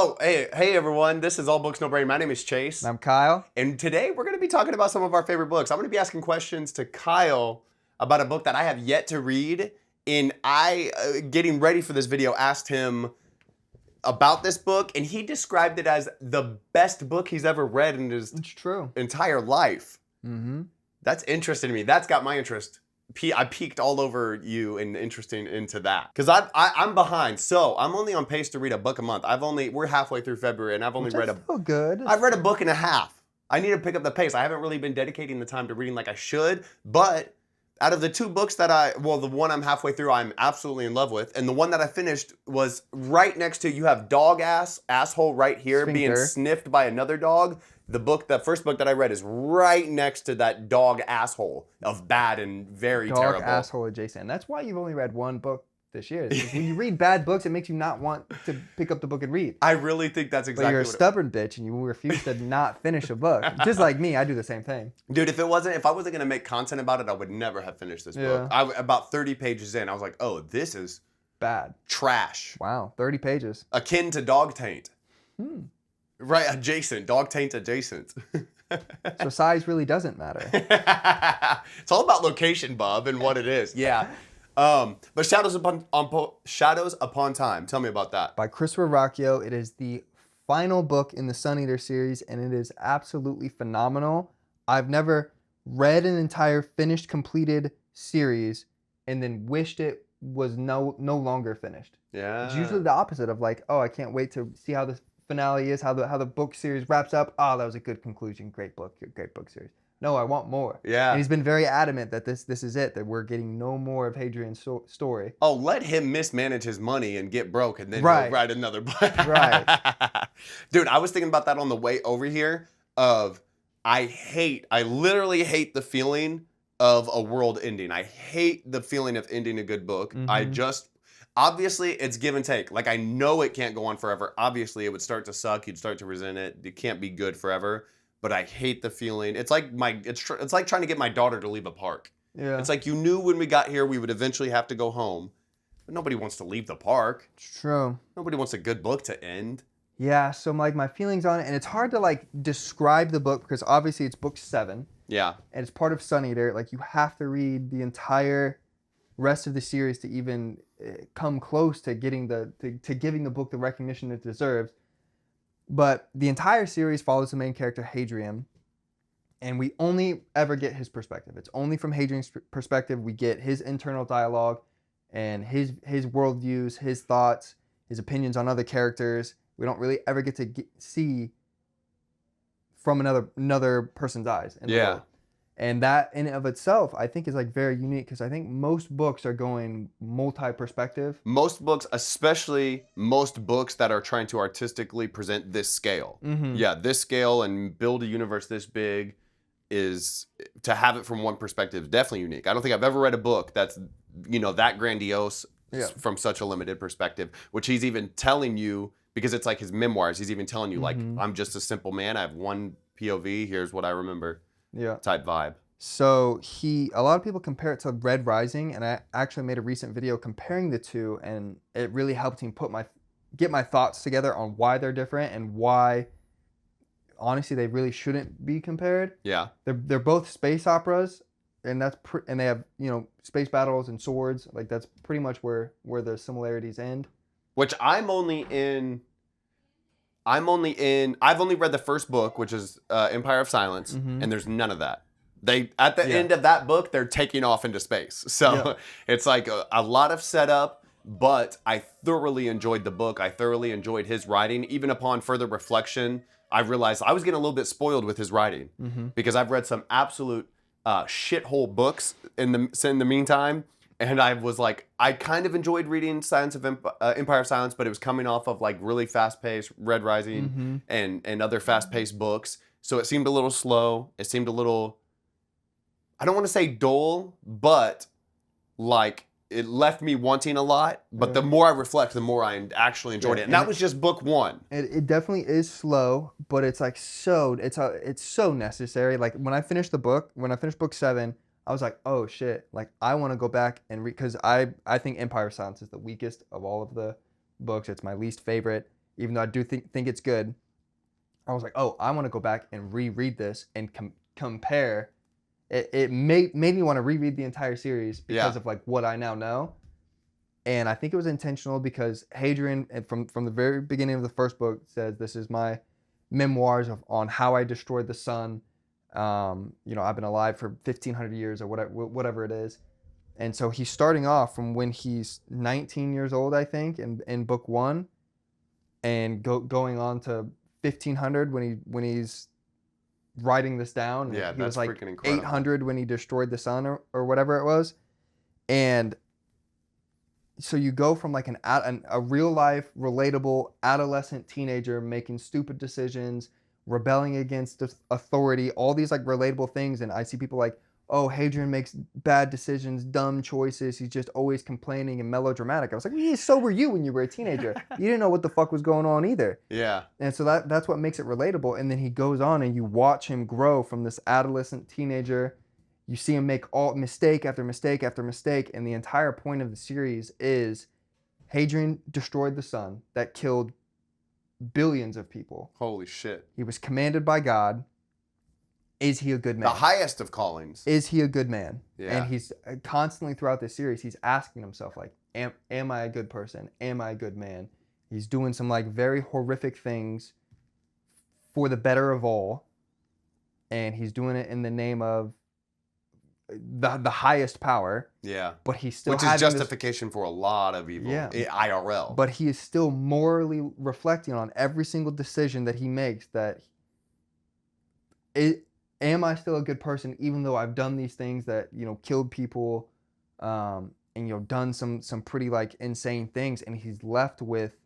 Oh, hey everyone. This is All Books No Brain. My name is Chase. I'm Kyle. And today we're going to be talking about some of our favorite books. I'm going to be asking questions to Kyle about a book that I have yet to read. And getting ready for this video, asked him about this book, and he described it as the best book he's ever read in his entire life. Mm-hmm. That's interesting to me. That's got my interest. I peeked all over you and interesting into that because I'm behind. So I'm only on pace to read a book a month. We're halfway through February and I've only read I've read a book and a half. I need to pick up the pace. I haven't really been dedicating the time to reading like I should. But out of the two books that the one I'm halfway through, I'm absolutely in love with, and the one that I finished was right next to you have asshole right here being sniffed by another dog. The first book that I read is right next to that dog asshole of bad and very terrible. Dog asshole adjacent. That's why you've only read one book this year. When you read bad books, it makes you not want to pick up the book and read. I really think that's exactly. But you're a stubborn bitch and you refuse to not finish a book. Just like me, I do the same thing. Dude, if I wasn't gonna make content about it, I would never have finished this book. About 30 pages in, I was like, oh, this is bad. Trash. Wow, 30 pages. Akin to dog taint. Right, adjacent. Dog taint adjacent. So size really doesn't matter. It's all about location, bub, and what it is. Yeah. But Shadows Upon Time. Tell me about that. By Christopher Rocchio. It is the final book in the Sun Eater series, and it is absolutely phenomenal. I've never read an entire finished, completed series and then wished it was no longer finished. Yeah. It's usually the opposite of like, oh, I can't wait to see how this finale is, how the book series wraps up. Oh, that was a good conclusion. Great book series. No, I want more. Yeah. And he's been very adamant that this is it, that we're getting no more of Hadrian's story. Oh, let him mismanage his money and get broke and then he'll write another book. Right. Dude, I was thinking about that on the way over here I literally hate the feeling of a world ending. I hate the feeling of ending a good book. Mm-hmm. Obviously, it's give and take. Like, I know it can't go on forever. Obviously, it would start to suck. You'd start to resent it. It can't be good forever. But I hate the feeling. It's like it's like trying to get my daughter to leave a park. Yeah. It's like you knew when we got here we would eventually have to go home. But nobody wants to leave the park. It's true. Nobody wants a good book to end. Yeah, so like my feelings on it, and it's hard to like describe the book because obviously it's book 7. Yeah. And it's part of Sun Eater. Like you have to read the entire rest of the series to even come close to getting to giving the book the recognition it deserves. But the entire series follows the main character Hadrian, and we only ever get his perspective. It's only from Hadrian's perspective. We get his internal dialogue and his worldviews, his thoughts, his opinions on other characters. We don't really ever get to see from another person's eyes in the world. And that in and of itself, I think, is like very unique because I think most books are going multi-perspective. Most books, especially most books that are trying to artistically present this scale. Mm-hmm. Yeah, this scale and build a universe this big is, to have it from one perspective, is definitely unique. I don't think I've ever read a book that's, that grandiose from such a limited perspective, which he's even telling you, because it's like his memoirs, he's even telling you, like, I'm just a simple man, I have one POV, here's what I remember. Yeah. Type vibe. So a lot of people compare it to Red Rising, and I actually made a recent video comparing the two, and it really helped me get my thoughts together on why they're different and why, honestly, they really shouldn't be compared. Yeah. They're both space operas, and and they have space battles and swords. Like that's pretty much where the similarities end. Which I've only read the first book, which is Empire of Silence, and there's none of that. At the end of that book, they're taking off into space. So it's like a lot of setup, but I thoroughly enjoyed the book. I thoroughly enjoyed his writing. Even upon further reflection, I realized I was getting a little bit spoiled with his writing because I've read some absolute shithole books in the meantime. And I was like, I kind of enjoyed reading Empire of Silence, but it was coming off of like really fast-paced Red Rising and other fast-paced books. So it seemed a little slow. It seemed a little, I don't want to say dull, but like it left me wanting a lot. But the more I reflect, the more I actually enjoyed it. And that was just book 1. It definitely is slow, but it's like it's so necessary. Like when I finished book 7, I was like, oh shit, like I want to go back and read, because I think Empire of Silence is the weakest of all of the books. It's my least favorite. even though I do think it's good. I was like, oh, I want to go back and reread this and compare. It made me want to reread the entire series because of like what I now know. And I think it was intentional because Hadrian, from the very beginning of the first book, says, this is my memoirs on how I destroyed the sun. You know, I've been alive for 1,500 years or whatever it is. And so he's starting off from when he's 19 years old, I think, in book 1, and going on to 1,500 when he's writing this down. Yeah, he was that's like freaking incredible. 800 when he destroyed the sun or whatever it was. And so you go from like a real life, relatable adolescent teenager making stupid decisions, rebelling against authority, all these like relatable things. And I see people like, oh, Hadrian makes bad decisions, dumb choices. He's just always complaining and melodramatic. I was like, well, so were you when you were a teenager. You didn't know what the fuck was going on either. Yeah. And so that's what makes it relatable. And then he goes on and you watch him grow from this adolescent teenager. You see him make all mistake after mistake after mistake. And the entire point of the series is Hadrian destroyed the sun that killed billions of people. Holy shit. He was commanded by God. Is he a good man? The highest of callings. Is he a good man? Yeah. And he's constantly throughout this series, he's asking himself, like, am I a good person? Am I a good man? He's doing some like very horrific things for the better of all. And he's doing it in the name of the highest power. Yeah. But he's still Which is justification for a lot of evil. Yeah. IRL. But he is still morally reflecting on every single decision that he makes, that am I still a good person even though I've done these things that, you know, killed people, and, you know, done some pretty like insane things. And he's left with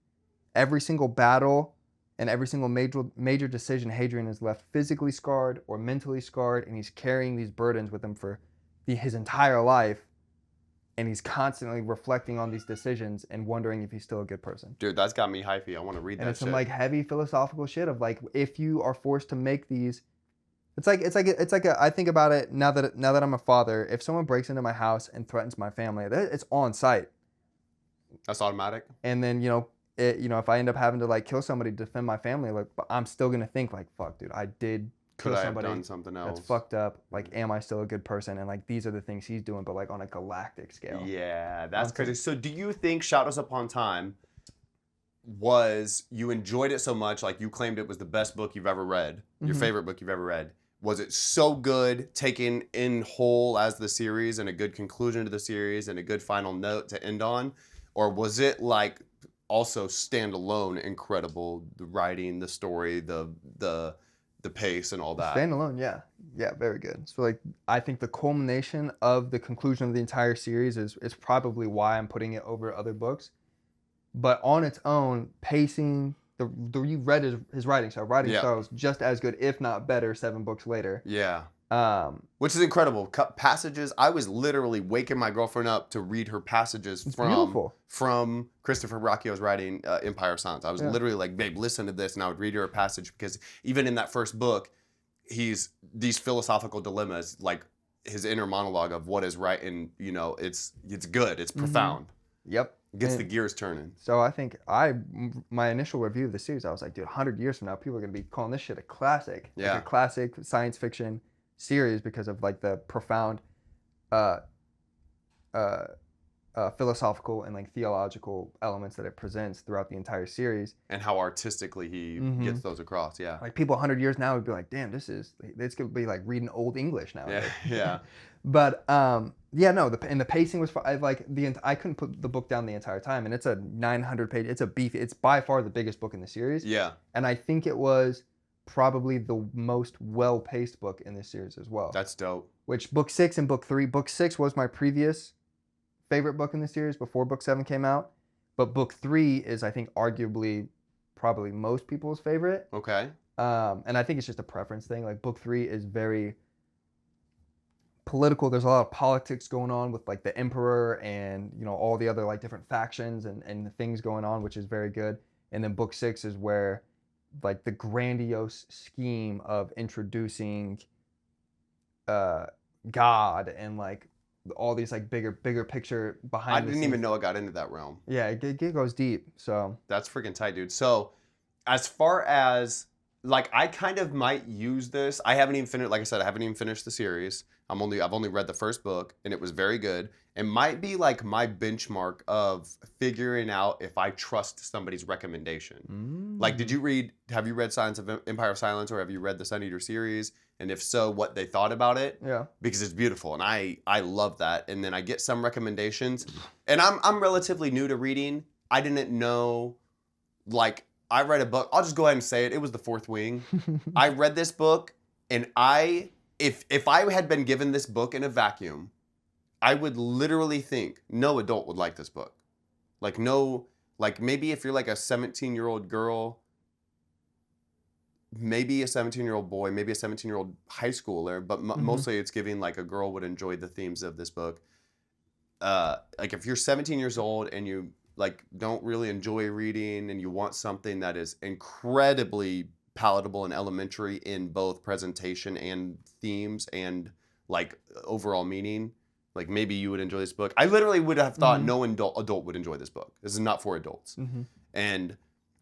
every single battle and every single major decision. Hadrian is left physically scarred or mentally scarred, and he's carrying these burdens with him for his entire life. And he's constantly reflecting on these decisions and wondering if he's still a good person. Dude, that's got me hypey. I want to read that shit. And it's some like heavy philosophical shit of like, if you are forced to make these, it's like I think about it now that I'm a father. If someone breaks into my house and threatens my family, it's on site. That's automatic. And then, you know, if I end up having to like kill somebody to defend my family, like, but I'm still gonna think like, fuck, dude, I did kill somebody. Could I have done something else? That's fucked up. Like, am I still a good person? And like, these are the things he's doing, but like on a galactic scale. Yeah, that's crazy. So, do you think Shadows Upon Time you enjoyed it so much, like you claimed it was the best book you've ever read, your favorite book you've ever read? Was it so good, taken in whole as the series, and a good conclusion to the series, and a good final note to end on? Or was it like also standalone incredible, the writing, the story, the pace, and all that? Standalone, yeah, very good. So like, I think the culmination of the conclusion of the entire series is probably why I'm putting it over other books. But on its own, pacing. You read his writing style. Writing style is just as good, if not better, 7 books later. Yeah. Which is incredible. Passages. I was literally waking my girlfriend up to read her passages from Christopher Bracchio's writing, Empire of Silence. I was literally like, babe, listen to this, and I would read her a passage, because even in that first book, he's these philosophical dilemmas, like his inner monologue of what is right, and you know, it's good, it's profound. Yep. Gets the gears turning. So I think my initial review of the series, I was like, dude, 100 years from now, people are going to be calling this shit a classic. Yeah. Like a classic science fiction series because of like the profound philosophical and like theological elements that it presents throughout the entire series. And how artistically he gets those across, yeah. Like people 100 years now would be like, damn, it's going to be like reading Old English now. Yeah. But the pacing was I couldn't put the book down the entire time, and it's a 900-page. It's by far the biggest book in the series. Yeah. And I think it was probably the most well-paced book in this series as well. That's dope. Which book 6 and book 3. Book 6 was my previous favorite book in the series before book 7 came out, but book 3 is, I think, arguably probably most people's favorite. Okay. And I think it's just a preference thing. Like book 3 is very political. There's a lot of politics going on with like the emperor and, you know, all the other like different factions and the things going on, which is very good. And then book 6 is where like the grandiose scheme of introducing God and like all these like bigger picture behind. I didn't even know it got into that realm. Yeah, it goes deep. So that's freaking tight, dude. So as far as like, I kind of might use this. I haven't even finished. Like I said, I haven't even finished the series. I've only read the first book, and it was very good. It might be like my benchmark of figuring out if I trust somebody's recommendation. Like, have you read Silence of Empire of Silence, or have you read the Sun Eater series? And if so, what they thought about it? Yeah. Because it's beautiful, and I love that. And then I get some recommendations, and I'm relatively new to reading. I didn't know, like, I read a book. I'll just go ahead and say it. It was The Fourth Wing. I read this book, and if I had been given this book in a vacuum, I would literally think no adult would like this book. Like, no, like, maybe if you're like a 17-year-old girl, maybe a 17-year-old boy, maybe a 17-year-old high schooler, but mostly it's giving like a girl would enjoy the themes of this book. Like, if you're 17 years old and you like don't really enjoy reading and you want something that is incredibly palatable and elementary in both presentation and themes and like overall meaning, like, maybe you would enjoy this book. I literally would have thought no adult would enjoy this book. This is not for adults. And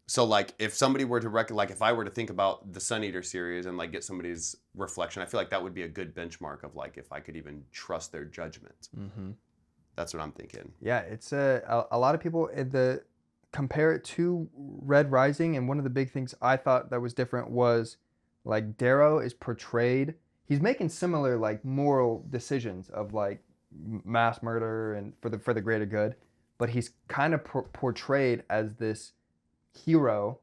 so, like, if somebody were to like, if I were to think about the Sun Eater series and like get somebody's reflection, I feel like that would be a good benchmark of like if I could even trust their judgment. That's what I'm thinking. Yeah, it's a lot of people compare it to Red Rising, and one of the big things I thought that was different was like Darrow is portrayed. He's making similar like moral decisions of like mass murder and for the greater good, but he's kind of portrayed as this hero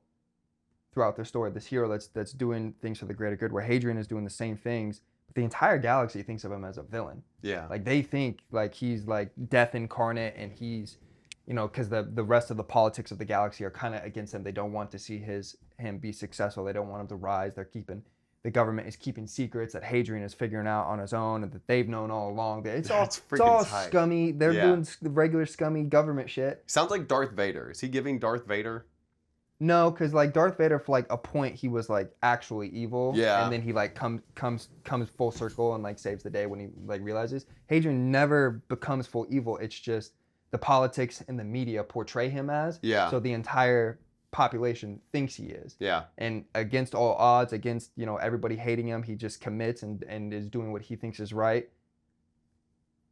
throughout the story. This hero that's doing things for the greater good, where Hadrian is doing the same things. The entire galaxy thinks of him as a villain. Yeah. Like, they think like he's like death incarnate, and he's, you know, because the rest of the politics of the galaxy are kind of against him. They don't want to see him be successful. They don't want him to rise. The government is keeping secrets that Hadrian is figuring out on his own and that they've known all along. It's all scummy. They're doing the regular scummy government shit. Sounds like Darth Vader. Is he giving Darth Vader? No, because like Darth Vader, for like a point, he was like actually evil. Yeah. And then he like comes full circle and like saves the day when he like realizes. Hadrian never becomes full evil. It's just the politics and the media portray him as. Yeah. So the entire population thinks he is. Yeah. And against all odds, against, you know, everybody hating him, he just commits and is doing what he thinks is right.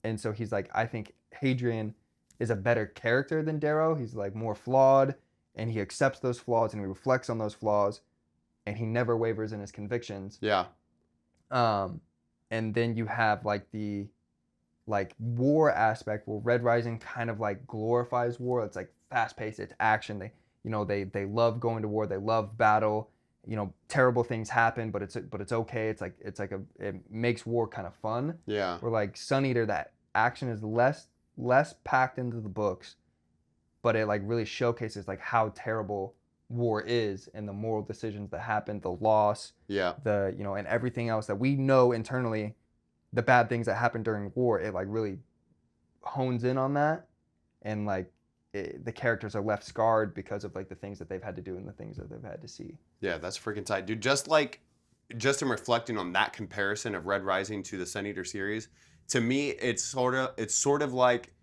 And so he's like, I think Hadrian is a better character than Darrow. He's like more flawed. And he accepts those flaws and he reflects on those flaws, and he never wavers in his convictions. Yeah. And then you have like the like war aspect, where Red Rising kind of like glorifies war. It's like fast paced, it's action. They love going to war. They love battle. You know, terrible things happen, but it's okay. It makes war kind of fun. Yeah. Where like Sun Eater, that action is less packed into the books, but it like really showcases like how terrible war is and the moral decisions that happen, the loss, and everything else that we know internally, the bad things that happen during war. It like really hones in on that, and like the characters are left scarred because of like the things that they've had to do and the things that they've had to see. Yeah, that's freaking tight, dude. Just in reflecting on that comparison of Red Rising to the Sun Eater series, to me, it's sort of like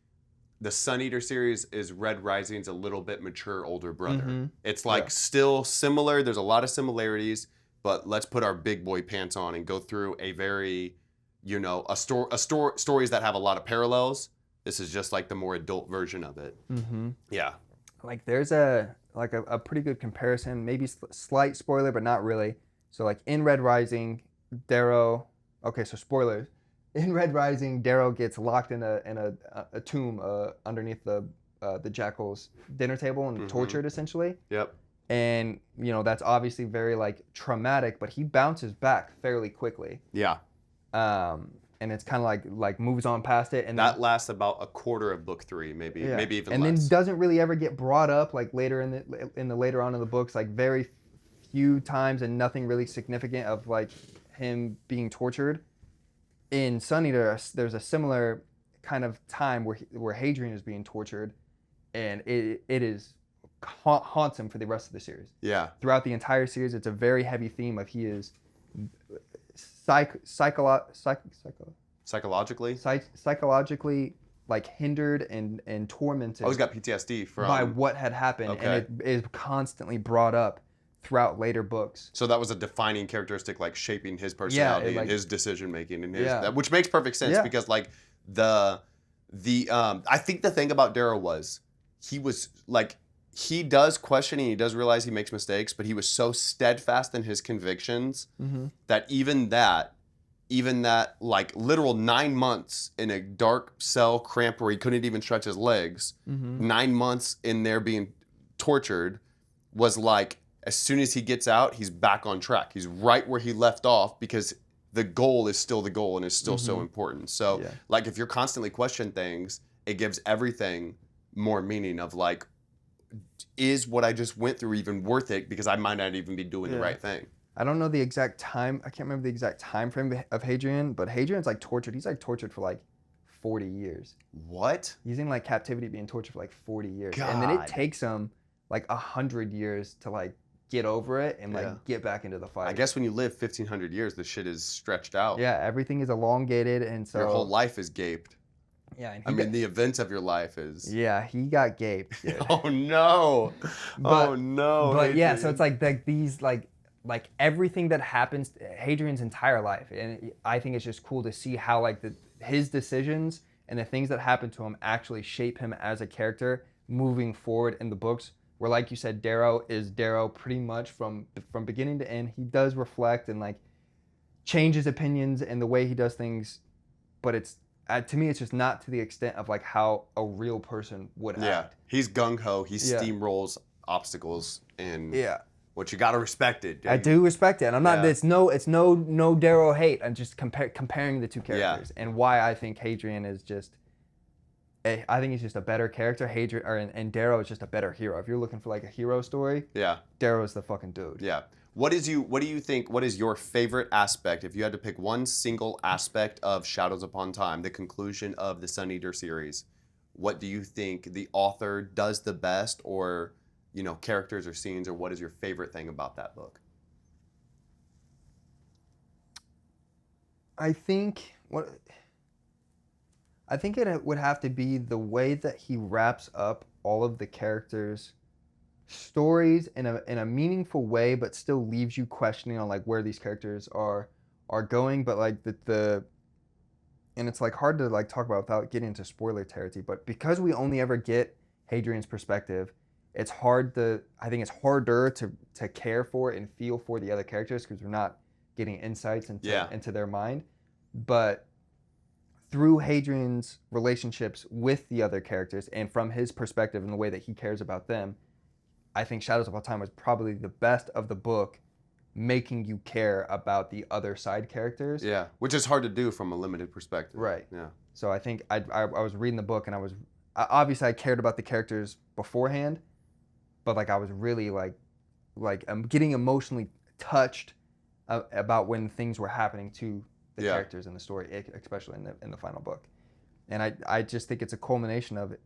the Sun Eater series is Red Rising's a little bit mature older brother. It's like still similar. There's a lot of similarities, but let's put our big boy pants on and go through a very, stories that have a lot of parallels. This is just like the more adult version of it. Yeah. Like there's a pretty good comparison, maybe slight spoiler, but not really. So like in Red Rising, Darrow. Okay, so spoilers. In Red Rising, Darrow gets locked in a tomb underneath the Jackal's dinner table and tortured essentially. Yep. And that's obviously very like traumatic, but he bounces back fairly quickly. Yeah. And it's kind of like moves on past it, and that lasts about a quarter of book 3, maybe even less. And then doesn't really ever get brought up like later in the later on in the books, like very few times, and nothing really significant of like him being tortured. In Sun Eater, there's a similar kind of time where Hadrian is being tortured, and it haunts him for the rest of the series. Yeah. Throughout the entire series, it's a very heavy theme of he is Psychologically? Psychologically, like hindered and tormented. Oh, he's got PTSD from... by what had happened, Okay. and it is constantly brought up throughout later books. So that was a defining characteristic, like shaping his personality and his decision making, and which makes perfect sense because like I think the thing about Darrow was he was like, he does question and he does realize he makes mistakes, but he was so steadfast in his convictions that even that like literal 9 months in a dark cell cramp where he couldn't even stretch his legs, 9 months in there being tortured, was like, as soon as he gets out, he's back on track. He's right where he left off because the goal is still the goal and is still so important. So like if you're constantly questioning things, it gives everything more meaning of like, is what I just went through even worth it, because I might not even be doing the right thing. I don't know the exact time. I can't remember the exact time frame of Hadrian, but Hadrian's like tortured. He's like tortured for like 40 years. What? He's in like captivity being tortured for like 40 years. God. And then it takes him like 100 years to like get over it and like get back into the fight. I guess when you live 1,500 years, the shit is stretched out. Yeah, everything is elongated, and so... Your whole life is gaped. Yeah. And I mean, the events of your life is... Yeah, he got gaped, dude. Oh, no. Oh, no. But yeah, so it's like these like everything that happens, Hadrian's entire life. And I think it's just cool to see how like his decisions and the things that happen to him actually shape him as a character moving forward in the books. Where, like you said, Darrow is Darrow pretty much from beginning to end. He does reflect and like change his opinions and the way he does things, but it's to me it's just not to the extent of like how a real person would act. He's gung ho. He steamrolls obstacles, and what you gotta respect it, dude. I do respect it, and I'm not. It's no Darrow hate. I'm just comparing the two characters and why I think Hadrian is just. I think he's just a better character. And Darrow is just a better hero. If you're looking for like a hero story, Darrow is the fucking dude. Yeah. What do you think? What is your favorite aspect? If you had to pick one single aspect of Shadows Upon Time, the conclusion of the Sun Eater series, what do you think the author does the best, or characters or scenes, or what is your favorite thing about that book? I think it would have to be the way that he wraps up all of the characters' stories in a meaningful way, but still leaves you questioning on like where these characters are going. But like and it's like hard to like talk about without getting into spoiler territory. But because we only ever get Hadrian's perspective, I think it's harder to care for and feel for the other characters because we're not getting insights into their mind. But through Hadrian's relationships with the other characters and from his perspective and the way that he cares about them, I think Shadows Upon Time was probably the best of the book, making you care about the other side characters. Yeah, which is hard to do from a limited perspective. Right. Yeah. So I think I was reading the book and obviously I cared about the characters beforehand, but like I was really like I'm getting emotionally touched about when things were happening to the characters in the story, especially in the final book. And I just think it's a culmination of it.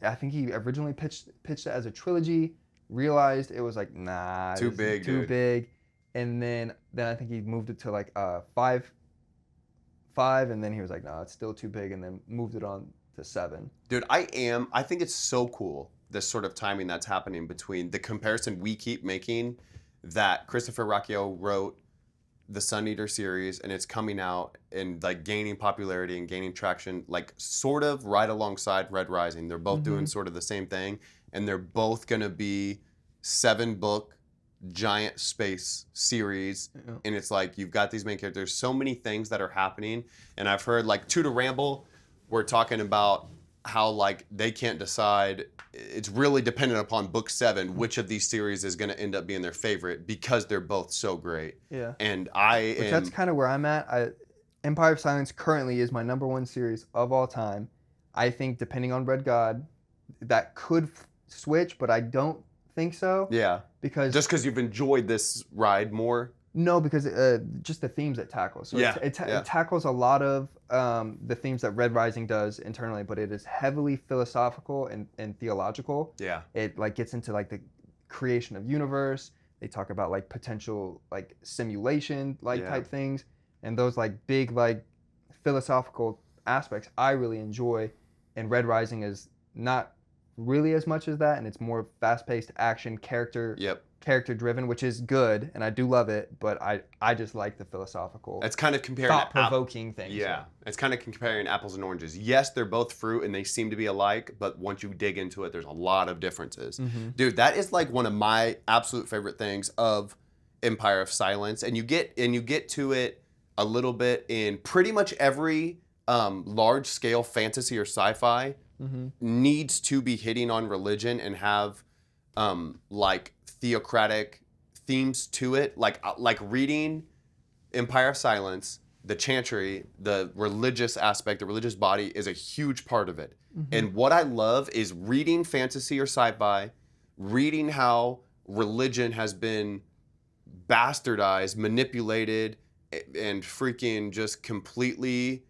I think he originally pitched it as a trilogy, realized it was like, nah, too big, and then I think he moved it to like five, and then he was like, no, it's still too big, and then moved it on to 7. Dude, I think it's so cool, this sort of timing that's happening between the comparison we keep making that Christopher Racchio wrote the Sun Eater series, and it's coming out and like gaining popularity and gaining traction, like sort of right alongside Red Rising. They're both doing sort of the same thing, and they're both gonna be 7-book giant space series. And it's like you've got these main characters, so many things that are happening. And I've heard like To Ramble, we're talking about how like they can't decide. It's really dependent upon book 7 which of these series is going to end up being their favorite, because they're both so great. Yeah. And that's kind of where I'm at. Empire of Silence currently is my #1 series of all time. I think depending on Red God, that could switch, but I don't think so. Yeah. Because just you've enjoyed this ride more. No, because just the themes it tackles. So it tackles a lot of the themes that Red Rising does internally, but it is heavily philosophical and theological. Yeah. It like gets into like the creation of universe. They talk about like potential like simulation type things, and those like big like philosophical aspects I really enjoy. And Red Rising is not really as much as that, and it's more fast-paced action, character driven, which is good, and I do love it, but I just like the philosophical, it's kind of comparing thought-provoking things. Yeah, it's kind of comparing apples and oranges. Yes, they're both fruit and they seem to be alike, but once you dig into it, there's a lot of differences. Dude, that is like one of my absolute favorite things of Empire of Silence, and you get to it a little bit in pretty much every large-scale fantasy or sci-fi needs to be hitting on religion and have like theocratic themes to it, like reading Empire of Silence, the chantry, the religious aspect, the religious body is a huge part of it. And what I love is reading fantasy or sci-fi, reading how religion has been bastardized, manipulated, and freaking just completely.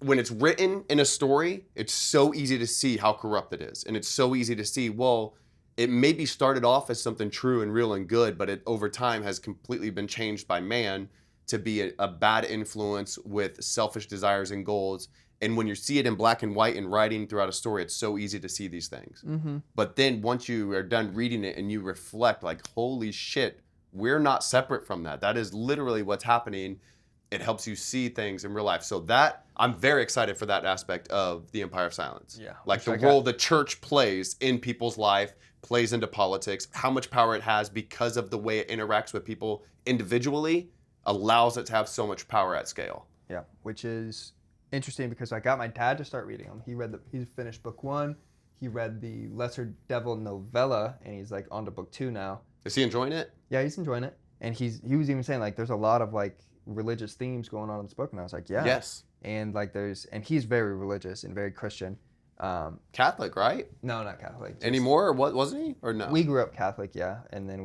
When it's written in a story, it's so easy to see how corrupt it is, and it's so easy to see, well, it maybe started off as something true and real and good, but it over time has completely been changed by man to be a bad influence with selfish desires and goals. And when you see it in black and white and writing throughout a story, it's so easy to see these things. But then once you are done reading it and you reflect, like, holy shit, we're not separate from that. That is literally what's happening. It helps you see things in real life. So that, I'm very excited for that aspect of the Empire of Silence. Yeah. Like the role the church plays in people's life, plays into politics, how much power it has because of the way it interacts with people individually, allows it to have so much power at scale. Yeah, which is interesting because I got my dad to start reading them. He finished book 1. He read the Lesser Devil novella, and he's like on to book 2 now. Is he enjoying it? Yeah, he's enjoying it. And he was even saying like there's a lot of like religious themes going on in this book, and I was like, yeah. Yes. And like and he's very religious and very Christian. Catholic, right? No, not Catholic. Anymore, or what, wasn't he? Or no? We grew up Catholic, yeah. And then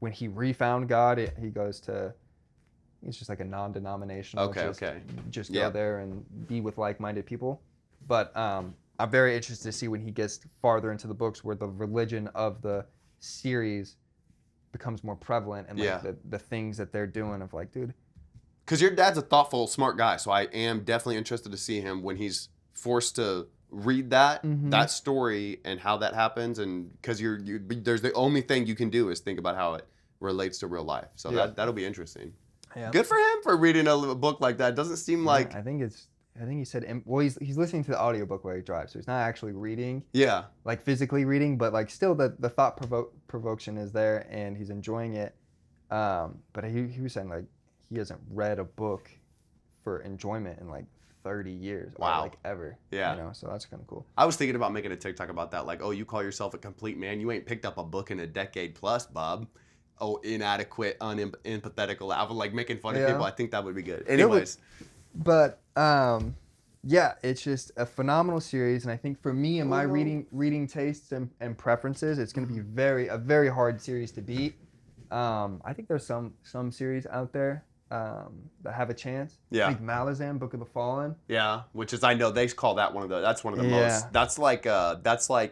when he refound God, he goes to, it's just like a non-denominational. Just go there and be with like-minded people. But I'm very interested to see when he gets farther into the books where the religion of the series becomes more prevalent, and like the things that they're doing of like, dude. Because your dad's a thoughtful, smart guy, so I am definitely interested to see him when he's forced to read that story and how that happens, and because there's the only thing you can do is think about how it relates to real life. So that'll be interesting. Yeah. Good for him for reading a book like that. Doesn't seem like. I think he said, well, he's listening to the audiobook while he drives, so he's not actually reading. Yeah. Like physically reading, but like still the thought provocation is there, and he's enjoying it. But he was saying like he hasn't read a book for enjoyment in like 30 years. Wow. Or like ever. Yeah. You know, so that's kind of cool. I was thinking about making a TikTok about that. Like, oh, you call yourself a complete man. You ain't picked up a book in a decade plus, Bob. Oh, inadequate, unempathetical. I was like making fun of people. I think that would be good. Anyways. But yeah, it's just a phenomenal series, and I think for me and my reading tastes and preferences, it's going to be a very hard series to beat. I think there's some series out there that have a chance. Yeah. I think Malazan, Book of the Fallen. Yeah, which is, I know they call that one of the most. That's like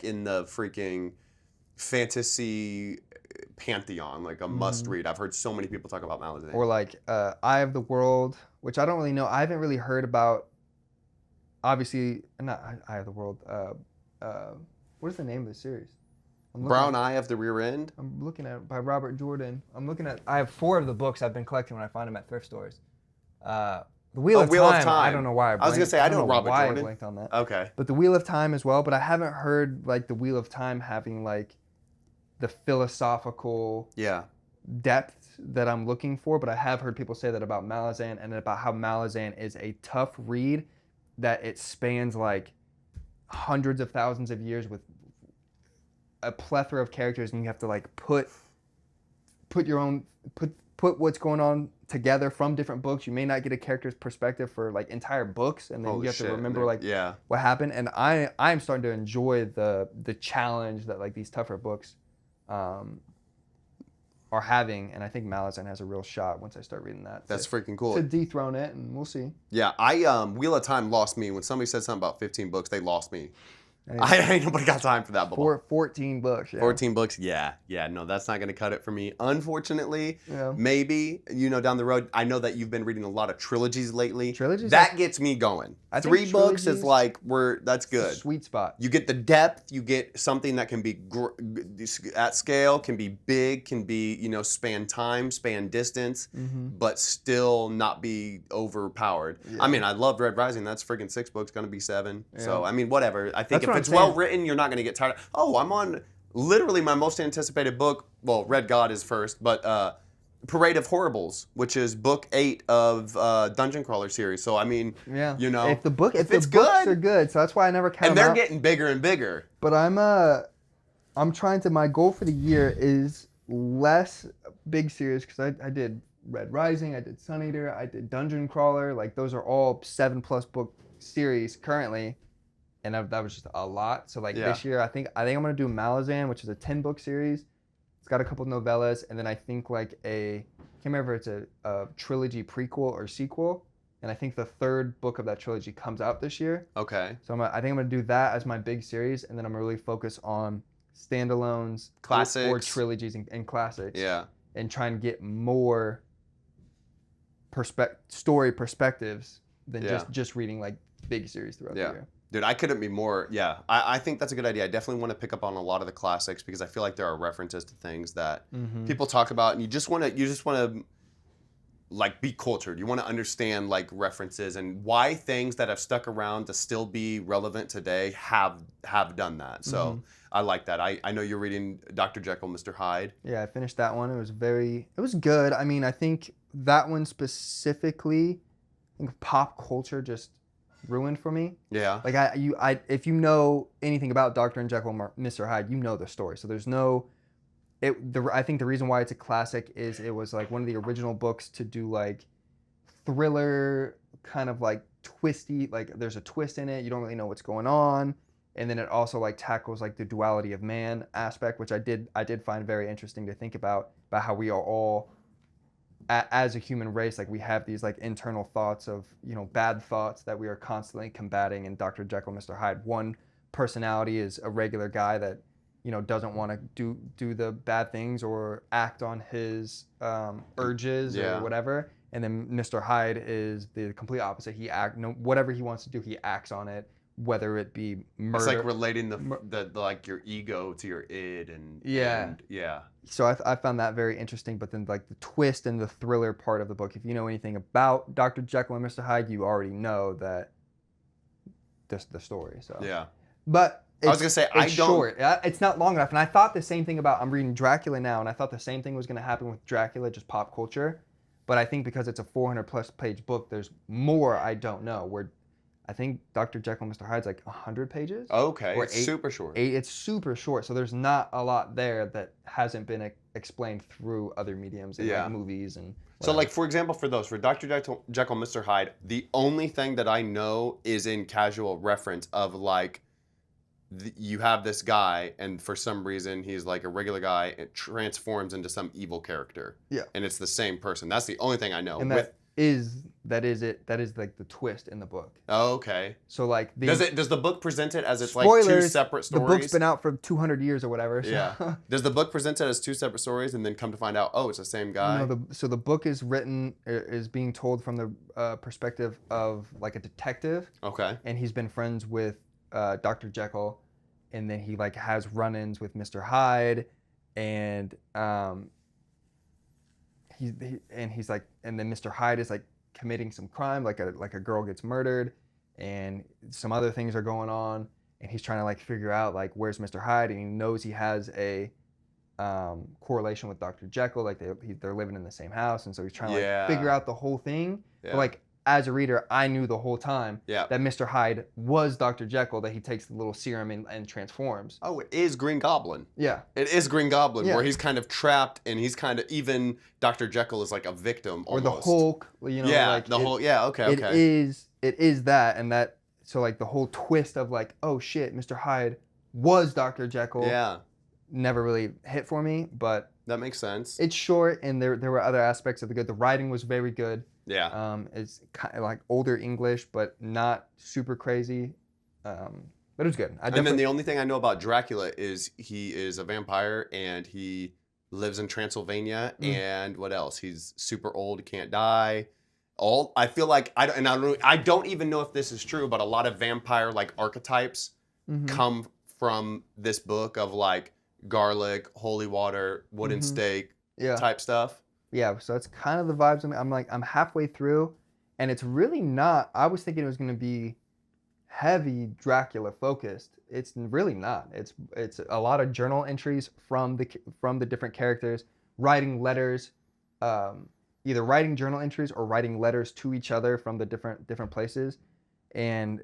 in the freaking fantasy pantheon, like a must read. I've heard so many people talk about Malazan. Or like Eye of the World, which I don't really know. I haven't really heard about. Obviously, not Eye of the World. What is the name of the series? Brown Eye of the Rear End? I'm looking at it by Robert Jordan. I have 4 of the books I've been collecting when I find them at thrift stores. The Wheel of Time. I don't know why I was going to say, I know Robert Jordan. I blanked on that. Okay. But the Wheel of Time as well, but I haven't heard like the Wheel of Time having like the philosophical depth that I'm looking for, but I have heard people say that about Malazan, and about how Malazan is a tough read, that it spans like hundreds of thousands of years with a plethora of characters, and you have to like put what's going on together from different books. You may not get a character's perspective for like entire books, and then you have to remember what happened. And I'm starting to enjoy the challenge that like these tougher books are having, and I think Malazan has a real shot once I start reading that. That's freaking cool. To dethrone it, and we'll see. Yeah, Wheel of Time lost me when somebody said something about 15 books. They lost me. Ain't nobody got time for that. 14 books. Yeah. 14 books. Yeah. No, that's not going to cut it for me. Unfortunately, Yeah. maybe, down the road, I know that you've been reading a lot of trilogies lately. Trilogies? That gets me going. I think 3 books is like, that's good. Sweet spot. You get the depth, you get something that can be at scale, can be big, can be, span time, span distance, but still not be overpowered. Yeah. I mean, I loved Red Rising. That's friggin' 6 books, gonna be 7. Yeah. So, I mean, whatever. I think if it's well written, you're not gonna get tired. Oh, I'm on literally my most anticipated book. Well, Red God is first, but Parade of Horribles, which is book 8 of Dungeon Crawler series. So, I mean, if the books good, are good, so that's why I never count and they're getting bigger and bigger. But I'm trying to, my goal for the year is less big series, because I did Red Rising, I did Sun Eater, I did Dungeon Crawler. Like, those are all 7+ book series currently, and that was just a lot. So like this year, I think I'm gonna do Malazan, which is a 10-book series. It's got a couple novellas, and then I think like I can't remember if it's a trilogy prequel or sequel, and I think the 3rd book of that trilogy comes out this year. Okay. So I think I'm gonna do that as my big series, and then I'm gonna really focus on standalones, classics, or trilogies and classics. Yeah. And try and get more story perspectives than just reading like big series throughout the year. Dude, I couldn't be more. Yeah, I think that's a good idea. I definitely want to pick up on a lot of the classics, because I feel like there are references to things that people talk about, and you just want to like be cultured. You want to understand like references and why things that have stuck around to still be relevant today have done that. So I like that. I know you're reading Dr. Jekyll, Mr. Hyde. Yeah, I finished that one. It was good. I mean, I think that one specifically, I think pop culture just ruined for me. Yeah. Like if you know anything about Dr. and Jekyll and Mr. Hyde, you know the story. So there's no. I think the reason why it's a classic is it was like one of the original books to do like thriller, kind of like twisty, like there's a twist in it. You don't really know what's going on. And then it also like tackles like the duality of man aspect, which I did find very interesting to think about how we are all, as a human race, like we have these like internal thoughts of, bad thoughts that we are constantly combating. And Dr. Jekyll, Mr. Hyde, one personality is a regular guy that, doesn't want to do the bad things or act on his urges or whatever. And then Mr. Hyde is the complete opposite. Whatever he wants to do, he acts on it, whether it be murder. It's like relating the like your ego to your id and So I found that very interesting. But then like the twist and the thriller part of the book, if you know anything about Dr. Jekyll and Mr. Hyde, you already know that the story. So but. I was gonna say it's short. It's not long enough, and I thought the same thing about. I'm reading Dracula now, and I thought the same thing was gonna happen with Dracula, just pop culture. But I think because it's a 400+ page book, there's more I don't know. Where I think Dr. Jekyll and Mr. Hyde's like 100 pages. Okay, it's super short. It's super short, so there's not a lot there that hasn't been explained through other mediums and like movies and. Whatever. So like for example, for Dr. Jekyll, Mr. Hyde, the only thing that I know is in casual reference of like. You have this guy, and for some reason he's like a regular guy. It transforms into some evil character. Yeah, and it's the same person. That's the only thing I know. And that is it. That is like the twist in the book. Oh, okay. So like, does the book present it as it's spoilers, like 2 separate stories? The book's been out for 200 years or whatever. So. Yeah. Does the book present it as 2 separate stories, and then come to find out, oh, it's the same guy? No. So the book is being told from the perspective of like a detective. Okay. And he's been friends with Dr. Jekyll. And then he like has run-ins with Mr. Hyde, and he's like, and then Mr. Hyde is like committing some crime, like a girl gets murdered, and some other things are going on, and he's trying to like figure out like where's Mr. Hyde, and he knows he has a correlation with Dr. Jekyll, like they're living in the same house, and so he's trying to like figure out the whole thing. Yeah. But like, as a reader, I knew the whole time that Mr. Hyde was Dr. Jekyll, that he takes the little serum and transforms. Oh, it is Green Goblin. Yeah. It is Green Goblin, where he's kind of trapped, and he's kind of, even Dr. Jekyll is like a victim almost. Or the Hulk, like... It is that, and that, so like the whole twist of like, oh shit, Mr. Hyde was Dr. Jekyll. Yeah. Never really hit for me, but... That makes sense. It's short, and there were other aspects of the good. The writing was very good. Yeah. It's kind of like older English, but not super crazy. But it was good. And then the only thing I know about Dracula is he is a vampire and he lives in Transylvania. And what else? He's super old, can't die. I feel like I don't even know if this is true, but a lot of vampire like archetypes come from this book of like garlic, holy water, wooden stake type stuff. Yeah, so it's kind of the vibes. I'm halfway through, and it's really not. I was thinking it was going to be heavy Dracula focused. It's really not. It's a lot of journal entries from the different characters, writing letters, either writing journal entries or writing letters to each other from the different places. And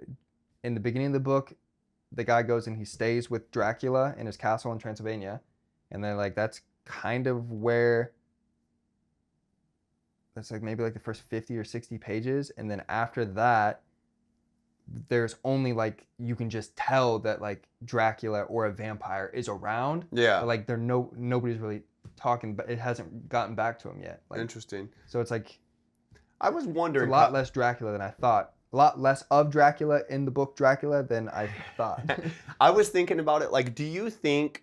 in the beginning of the book, the guy goes and he stays with Dracula in his castle in Transylvania, and then like that's kind of where. That's like maybe like the first 50 or 60 pages, and then after that there's only like you can just tell that like Dracula or a vampire is around. Yeah. But like nobody's really talking, but it hasn't gotten back to him yet. Like, interesting. So it's like I was wondering it's a lot less Dracula than I thought. A lot less of Dracula in the book Dracula than I thought. I was thinking about it like, do you think,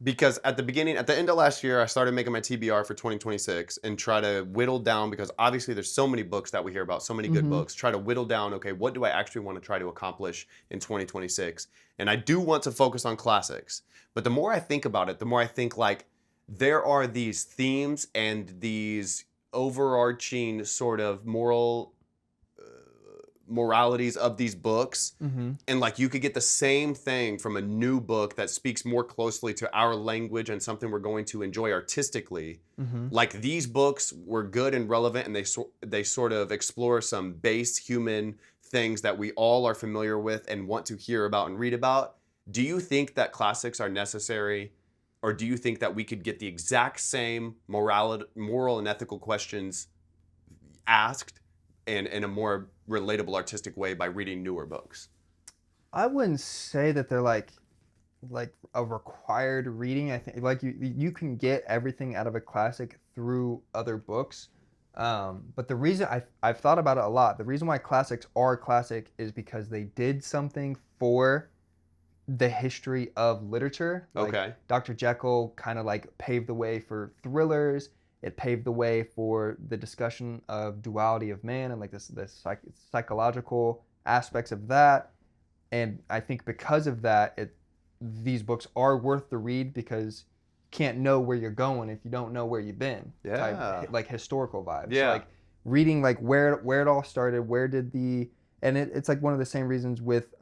because at the end of last year, I started making my TBR for 2026 and try to whittle down, because obviously there's so many books that we hear about, so many good books, try to whittle down, okay, what do I actually want to try to accomplish in 2026? And I do want to focus on classics. But the more I think about it, the more I think like there are these themes and these overarching sort of moralities of these books, and like you could get the same thing from a new book that speaks more closely to our language and something we're going to enjoy artistically. Like these books were good and relevant, and they sort of explore some base human things that we all are familiar with and want to hear about and read about. Do you think that classics are necessary, or do you think that we could get the exact same moral and ethical questions asked and in a more relatable artistic way by reading newer books? I wouldn't say that they're like a required reading. I think like you can get everything out of a classic through other books. But the reason I've thought about it a lot, the reason why classics are classic is because they did something for the history of literature. Like Okay. Dr. Jekyll kind of like paved the way for thrillers. It paved the way for the discussion of duality of man and like this psychological aspects of that. And I think because of that, these books are worth the read, because you can't know where you're going if you don't know where you've been. Yeah. Like historical vibes. Yeah. Like reading like where it all started, it's like one of the same reasons with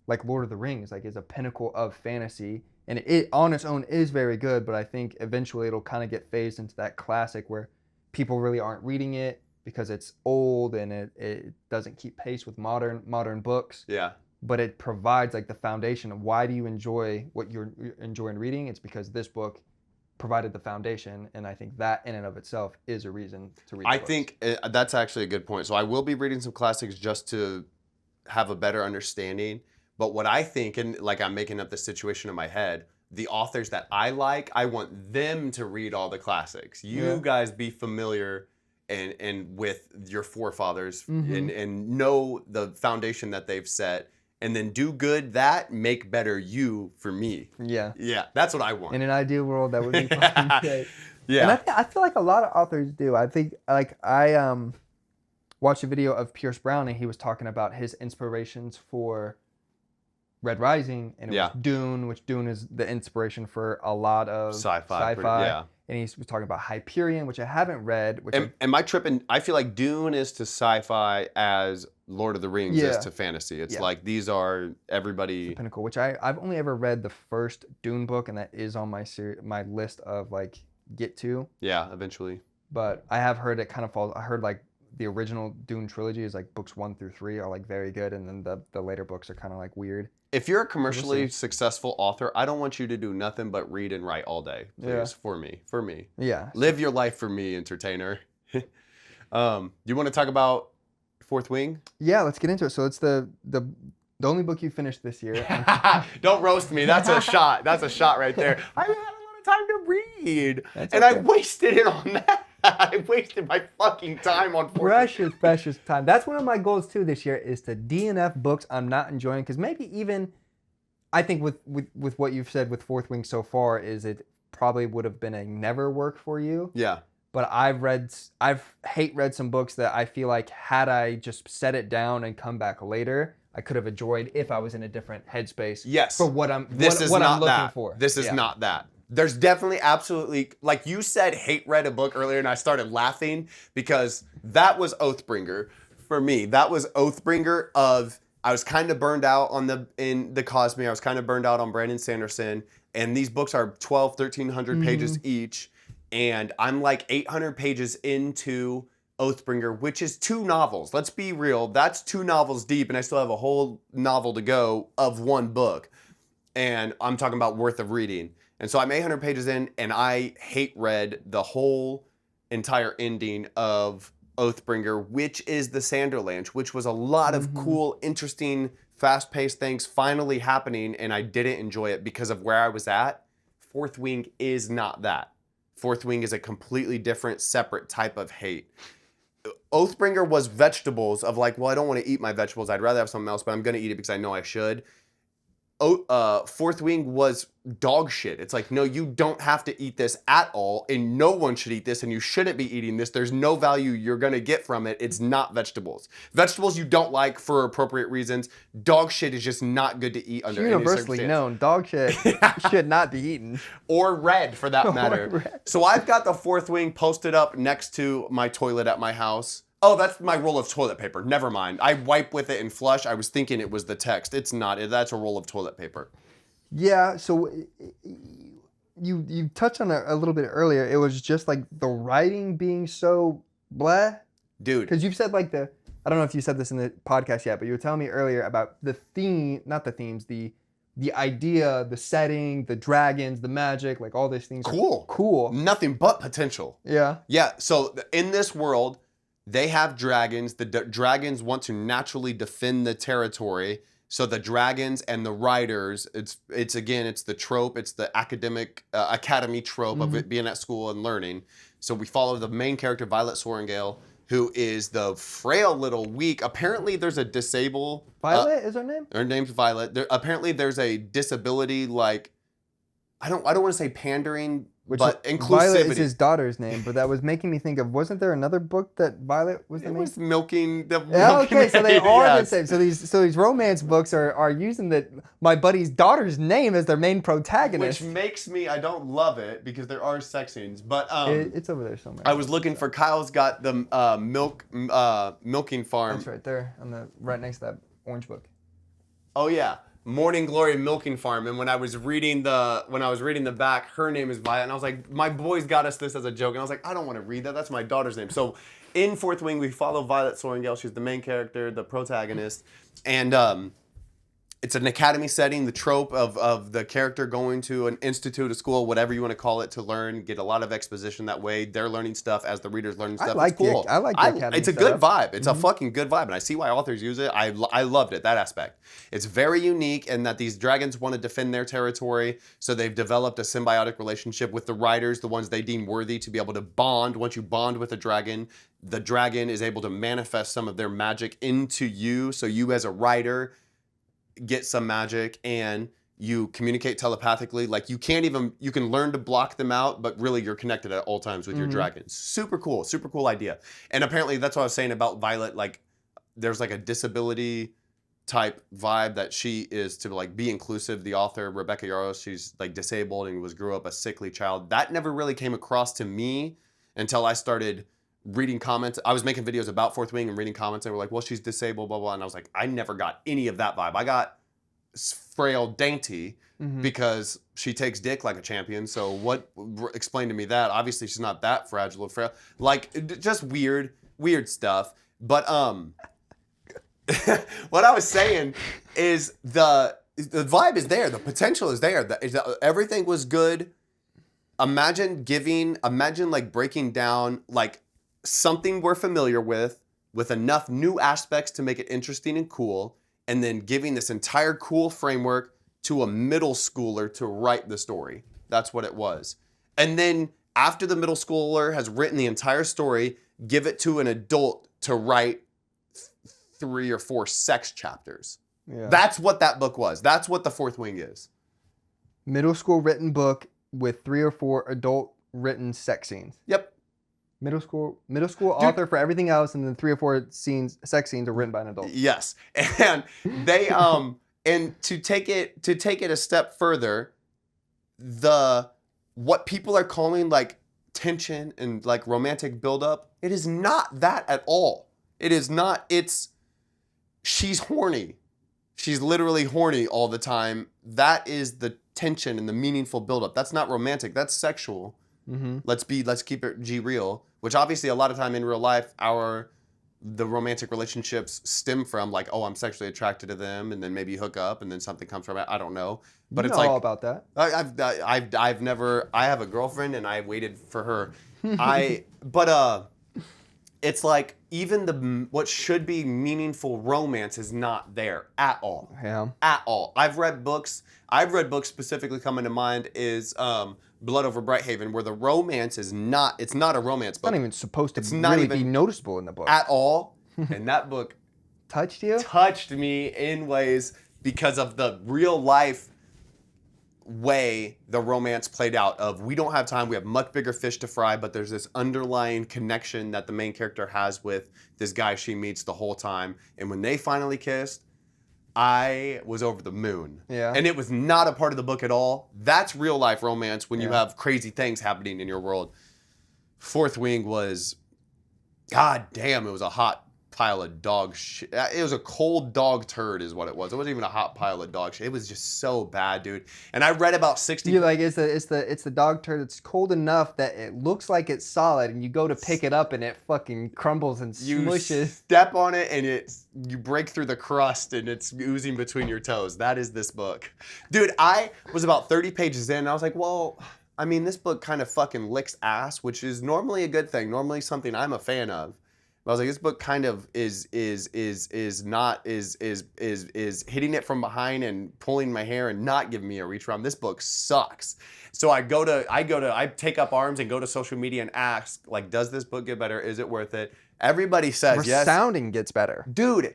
like Lord of the Rings, like is a pinnacle of fantasy. And it on its own is very good, but I think eventually it'll kind of get phased into that classic where people really aren't reading it because it's old and it doesn't keep pace with modern books. Yeah. But it provides like the foundation of why do you enjoy what you're enjoying reading? It's because this book provided the foundation, and I think that in and of itself is a reason to read. I think that's actually a good point. So I will be reading some classics just to have a better understanding. But what I think, and like I'm making up the situation in my head, the authors that I like, I want them to read all the classics. You guys be familiar and with your forefathers and know the foundation that they've set, and then do good that make better you for me. Yeah. Yeah, that's what I want. In an ideal world, that would be fucking great. Yeah. And I feel like a lot of authors do. I think like I watched a video of Pierce Brown, and he was talking about his inspirations for Red Rising, and it was Dune, which Dune is the inspiration for a lot of sci-fi. Yeah. And he was talking about Hyperion, which I haven't read. Am I tripping? I feel like Dune is to sci-fi as Lord of the Rings is to fantasy. It's like these are everybody... The pinnacle, which I've only ever read the first Dune book, and that is on my list of like get to. Yeah, eventually. But I have heard it kind of falls... I heard like the original Dune trilogy is like books 1 through 3 are like very good, and then the later books are kind of like weird. If you're a commercially successable author, I don't want you to do nothing but read and write all day, please. For me. Yeah. Live your life for me, entertainer. Do you want to talk about Fourth Wing? Yeah, let's get into it. So it's the only book you finished this year. Don't roast me. That's a shot. That's a shot right there. I haven't had a lot of time to read, I wasted it on that. I wasted my fucking time on precious time. That's one of my goals too this year is to DNF books I'm not enjoying, because maybe even I think with what you've said with Fourth Wing so far is it probably would have been a never work for you. Yeah. But I've read some books that I feel like had I just set it down and come back later, I could have enjoyed if I was in a different headspace. Yes. For what I'm This is what not I'm looking that. for. This is not that. There's definitely absolutely, like you said, hate read a book earlier, and I started laughing because that was Oathbringer for me. That was Oathbringer of I was kind of burned out in the Cosme. I was kind of burned out on Brandon Sanderson, and these books are 1,300 pages each, and I'm like 800 pages into Oathbringer, which is 2 novels. Let's be real. That's 2 novels deep, and I still have a whole novel to go of 1 book. And I'm talking about worth of reading. And so I'm 800 pages in, and I hate read the whole entire ending of Oathbringer, which is the Sanderlanche, which was a lot of cool, interesting, fast-paced things finally happening, and I didn't enjoy it because of where I was at. Fourth Wing is not that. Fourth Wing is a completely different, separate type of hate. Oathbringer was vegetables of like, well, I don't want to eat my vegetables. I'd rather have something else, but I'm going to eat it because I know I should. Fourth Wing was dog shit. It's like, no, you don't have to eat this at all, and no one should eat this, and you shouldn't be eating this. There's no value you're gonna get from it. It's not vegetables. Vegetables you don't like for appropriate reasons. Dog shit is just not good to eat under any circumstance. Universally known, dog shit should not be eaten. Or red, for that matter. So I've got the Fourth Wing posted up next to my toilet at my house. Oh, that's my roll of toilet paper. Never mind. I wipe with it and flush. I was thinking it was the text. It's not. That's a roll of toilet paper. Yeah, so you touched on it a little bit earlier. It was just like the writing being so blah. Dude. Because you've said like I don't know if you said this in the podcast yet, but you were telling me earlier about the theme, not the themes, the idea, the setting, the dragons, the magic, like all these things. Cool. Nothing but potential. Yeah. Yeah, so in this world, they have dragons. The dragons want to naturally defend the territory. So the dragons and the riders, it's the trope. It's the academy trope of it being at school and learning. So we follow the main character, Violet Sorrengail, who is the frail little weak. Apparently, there's a disabled. Violet is her name. Her name's Violet. Apparently, there's a disability like. I don't want to say pandering. But inclusivity. Violet is his daughter's name, but that was making me think of, wasn't there another book that Violet was the name? It was milking the okay, so they are the same. So these romance books are using my buddy's daughter's name as their main protagonist. Which makes me, I don't love it because there are sex scenes, but it's over there somewhere. I was looking for Kyle's got the milking farm. That's right there right next to that orange book. Oh yeah. Morning Glory Milking Farm, and when I was reading the back, her name is Violet, and I was like, my boys got us this as a joke, and I was like, I don't want to read that. That's my daughter's name. So, in Fourth Wing, we follow Violet Sorrengail. She's the main character, the protagonist, and it's an academy setting. The trope of the character going to an institute, a school, whatever you want to call it, to learn, get a lot of exposition that way. They're learning stuff as the reader's learning stuff. It's cool. I like the academy. It's a good vibe. It's a fucking good vibe, and I see why authors use it. I loved it, that aspect. It's very unique in that these dragons want to defend their territory, so they've developed a symbiotic relationship with the riders, the ones they deem worthy to be able to bond. Once you bond with a dragon, the dragon is able to manifest some of their magic into you, so you as a rider get some magic and you communicate telepathically. Like you can learn to block them out, but really you're connected at all times with your dragons. Super cool idea. And apparently that's what I was saying about Violet. Like there's like a disability type vibe that she is to like be inclusive. The author, Rebecca Yarros, she's like disabled and grew up a sickly child. That never really came across to me until I started reading comments. I was making videos about Fourth Wing and reading comments. They were like, well, she's disabled, blah, blah. And I was like, I never got any of that vibe. I got frail, dainty because she takes dick like a champion. So explain to me that? Obviously, she's not that fragile or frail. Like, just weird stuff. But what I was saying is the vibe is there. The potential is there. Everything was good. Imagine like breaking down like something we're familiar with enough new aspects to make it interesting and cool, and then giving this entire cool framework to a middle schooler to write the story. That's what it was. And then after the middle schooler has written the entire story, give it to an adult to write 3 or 4 sex chapters. Yeah. That's what that book was. That's what The Fourth Wing is. Middle school written book with 3 or 4 adult written sex scenes. Yep. Middle school author for everything else, and then 3 or 4 sex scenes are written by an adult. Yes. And they and to take it a step further, what people are calling like tension and like romantic buildup, it is not that at all. It is not. She's horny. She's literally horny all the time. That is the tension and the meaningful buildup. That's not romantic. That's sexual. Mm-hmm. Let's keep it G real. Which obviously a lot of time in real life, the romantic relationships stem from like, oh, I'm sexually attracted to them, and then maybe you hook up, and then something comes from it. I don't know, but it's like all about that. I've never. I have a girlfriend, and I waited for her. It's like even what should be meaningful romance is not there at all. Yeah. At all. I've read books specifically coming to mind is Blood Over Brighthaven, where the romance is not. It's not a romance book. It's not even supposed to really be noticeable in the book at all. And that book touched you. Touched me in ways because of the real life way the romance played out of we don't have time, we have much bigger fish to fry, but there's this underlying connection that the main character has with this guy she meets the whole time, and when they finally kissed, I was over the moon. Yeah. And it was not a part of the book at all. That's real life romance when you have crazy things happening in your world. Fourth Wing was, god damn, it was a hot pile of dog shit. It was a cold dog turd is what it was. It wasn't even a hot pile of dog shit. It was just so bad, dude. And I read about 60. You're like, it's the dog turd that's cold enough that it looks like it's solid, and you go to pick it up and it fucking crumbles and smushes. You step on it and you break through the crust and it's oozing between your toes. That is this book. Dude, I was about 30 pages in and I was like, well, I mean, this book kind of fucking licks ass, which is normally a good thing. Normally something I'm a fan of. I was like, this book kind of is hitting it from behind and pulling my hair and not giving me a reach around. This book sucks. So I take up arms and go to social media and ask, like, does this book get better? Is it worth it? Everybody says yes. Sounding gets better. Dude,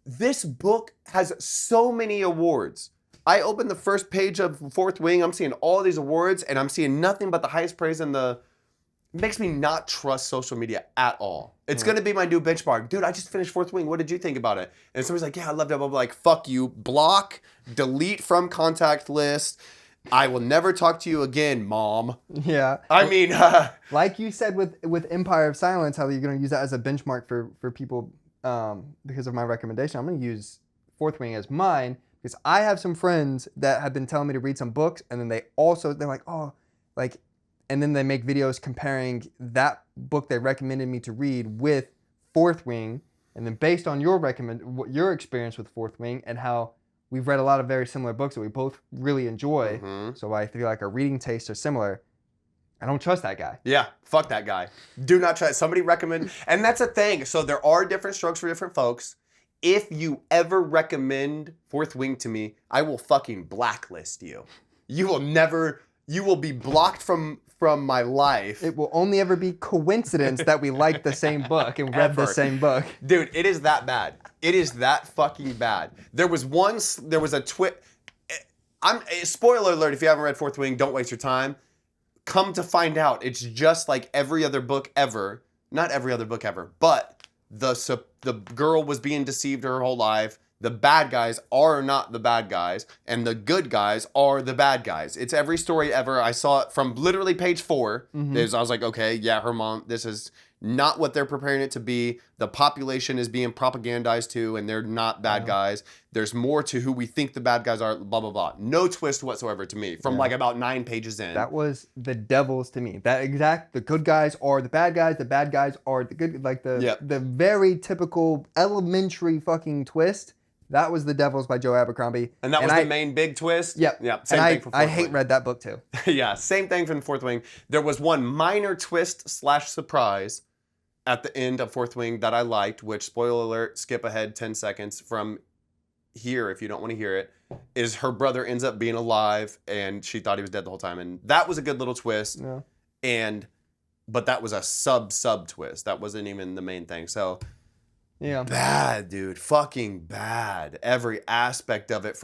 this book has so many awards. I opened the first page of Fourth Wing. I'm seeing all these awards and I'm seeing nothing but the highest praise and it makes me not trust social media at all. It's going to be my new benchmark. Dude, I just finished Fourth Wing. What did you think about it? And somebody's like, yeah, I loved it. I'm like, fuck you. Block, delete from contact list. I will never talk to you again, Mom. Yeah. I mean... like you said with Empire of Silence, how you're going to use that as a benchmark for people because of my recommendation. I'm going to use Fourth Wing as mine because I have some friends that have been telling me to read some books, and then they're like, oh, like... And then they make videos comparing that book they recommended me to read with Fourth Wing. And then based on your experience with Fourth Wing and how we've read a lot of very similar books that we both really enjoy. Mm-hmm. So I feel like our reading tastes are similar. I don't trust that guy. Yeah, fuck that guy. Do not trust. Somebody recommend. And that's a thing. So there are different strokes for different folks. If you ever recommend Fourth Wing to me, I will fucking blacklist you. You will be blocked from my life. It will only ever be coincidence that we like the same book and read the same book. Dude, it is that bad. It is that fucking bad. There was a spoiler alert, if you haven't read Fourth Wing, don't waste your time. Come to find out, it's just like every other book ever. Not every other book ever, but the girl was being deceived her whole life. The bad guys are not the bad guys, and the good guys are the bad guys. It's every story ever. I saw it from literally page 4. Mm-hmm. I was like, okay, yeah, her mom, this is not what they're preparing it to be. The population is being propagandized to, and they're not bad guys. There's more to who we think the bad guys are, blah, blah, blah. No twist whatsoever to me from like about 9 pages in. That was the devil's to me. The good guys are the bad guys are the good, like the very typical elementary fucking twist. That was The Devils by Joe Abercrombie. And that was the main big twist? Yep. Same thing for Fourth Wing. I read that book too. Yeah, same thing from Fourth Wing. There was one minor twist / surprise at the end of Fourth Wing that I liked, which, spoiler alert, skip ahead 10 seconds from here if you don't want to hear it, is her brother ends up being alive and she thought he was dead the whole time. And that was a good little twist. Yeah. But that was a sub twist. That wasn't even the main thing. So Yeah. bad, dude. Fucking bad. Every aspect of it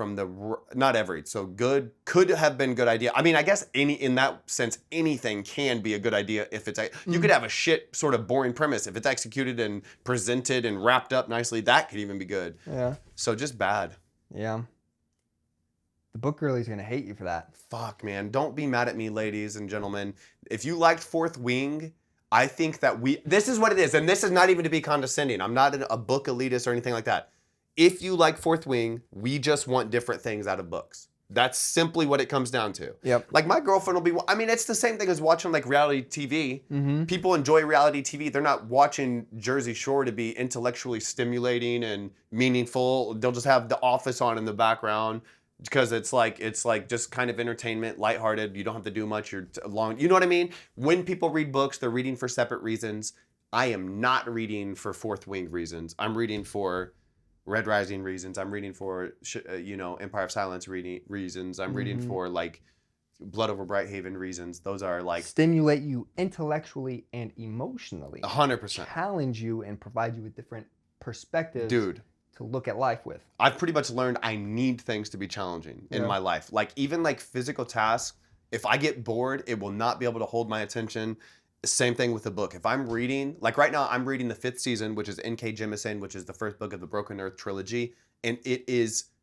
not every. So good could have been good idea. I mean, I guess in that sense, anything can be a good idea if it's, you could have a shit sort of boring premise. If it's executed and presented and wrapped up nicely, that could even be good. Yeah. So just bad. Yeah. The book girlie's going to hate you for that. Fuck, man. Don't be mad at me, ladies and gentlemen. If you liked Fourth Wing, I think that this is what it is, and this is not even to be condescending. I'm not a book elitist or anything like that. If you like Fourth Wing, we just want different things out of books. That's simply what it comes down to. Yep. Like my girlfriend will be, I mean, it's the same thing as watching like reality TV. Mm-hmm. People enjoy reality TV. They're not watching Jersey Shore to be intellectually stimulating and meaningful. They'll just have The Office on in the background. Because it's like just kind of entertainment, lighthearted. You don't have to do much. You're long. You know what I mean? When people read books, they're reading for separate reasons. I am not reading for Fourth Wing reasons. I'm reading for Red Rising reasons. I'm reading for Empire of Silence reasons. I'm reading for like Blood Over Brighthaven reasons. Those are like stimulate you intellectually and emotionally. 100%. Challenge you and provide you with different perspectives. Dude. To look at life with. I've pretty much learned I need things to be challenging in my life. Like even like physical tasks, if I get bored, it will not be able to hold my attention. Same thing with the book. If I'm reading, like right now I'm reading the 5th season, which is N.K. Jemisin, which is the first book of the Broken Earth trilogy. And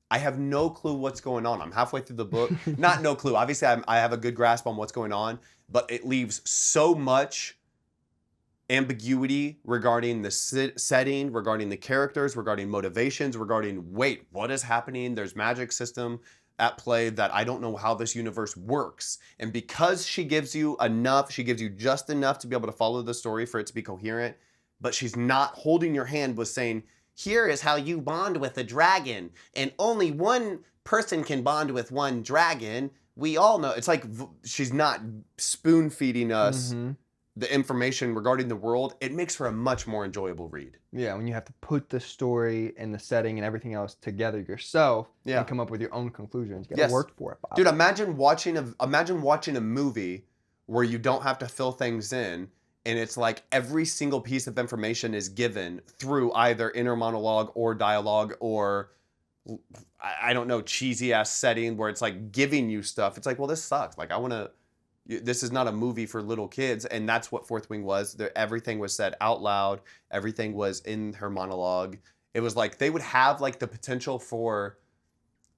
I have no clue what's going on. I'm halfway through the book. Not no clue. Obviously I have a good grasp on what's going on, but it leaves so much ambiguity regarding the setting, regarding the characters, regarding motivations, regarding what is happening? There's magic system at play that I don't know how this universe works. And because she gives you just enough to be able to follow the story for it to be coherent, but she's not holding your hand with saying, here is how you bond with a dragon, and only one person can bond with one dragon. We all know. It's like she's not spoon feeding us the information regarding the world. It makes for a much more enjoyable read. Yeah, when you have to put the story and the setting and everything else together yourself and come up with your own conclusions. You gotta work for it, Bob. Dude, imagine watching a movie where you don't have to fill things in, and it's like every single piece of information is given through either inner monologue or dialogue or I don't know, cheesy ass setting where it's like giving you stuff. It's like, well, this sucks. Like this is not a movie for little kids, and that's what Fourth Wing was. Everything was said out loud. Everything was in her monologue. It was like they would have like the potential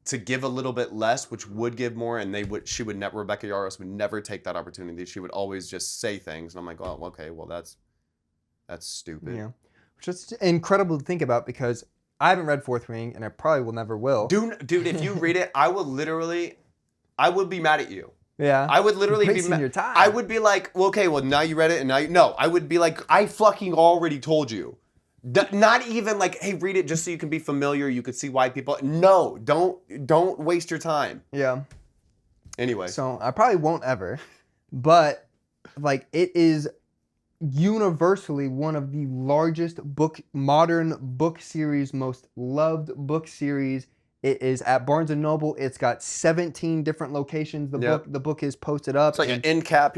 to give a little bit less, which would give more, and Rebecca Yarros would never take that opportunity. She would always just say things, and I'm like, oh, okay, well that's stupid. Yeah, which is incredible to think about because I haven't read Fourth Wing, and I probably will never will. Dude, if you read it, I would be mad at you. Yeah. I would literally be your time. I would be like, well, okay, well now you read it and no, I would be like, I fucking already told you. Not even like, hey, read it just so you can be familiar, you could see why people. No, don't waste your time. Yeah. Anyway. So I probably won't ever, but like it is universally one of the largest modern book series, most loved book series. It is at Barnes & Noble. It's got 17 different locations. The book is posted up. It's like an end cap.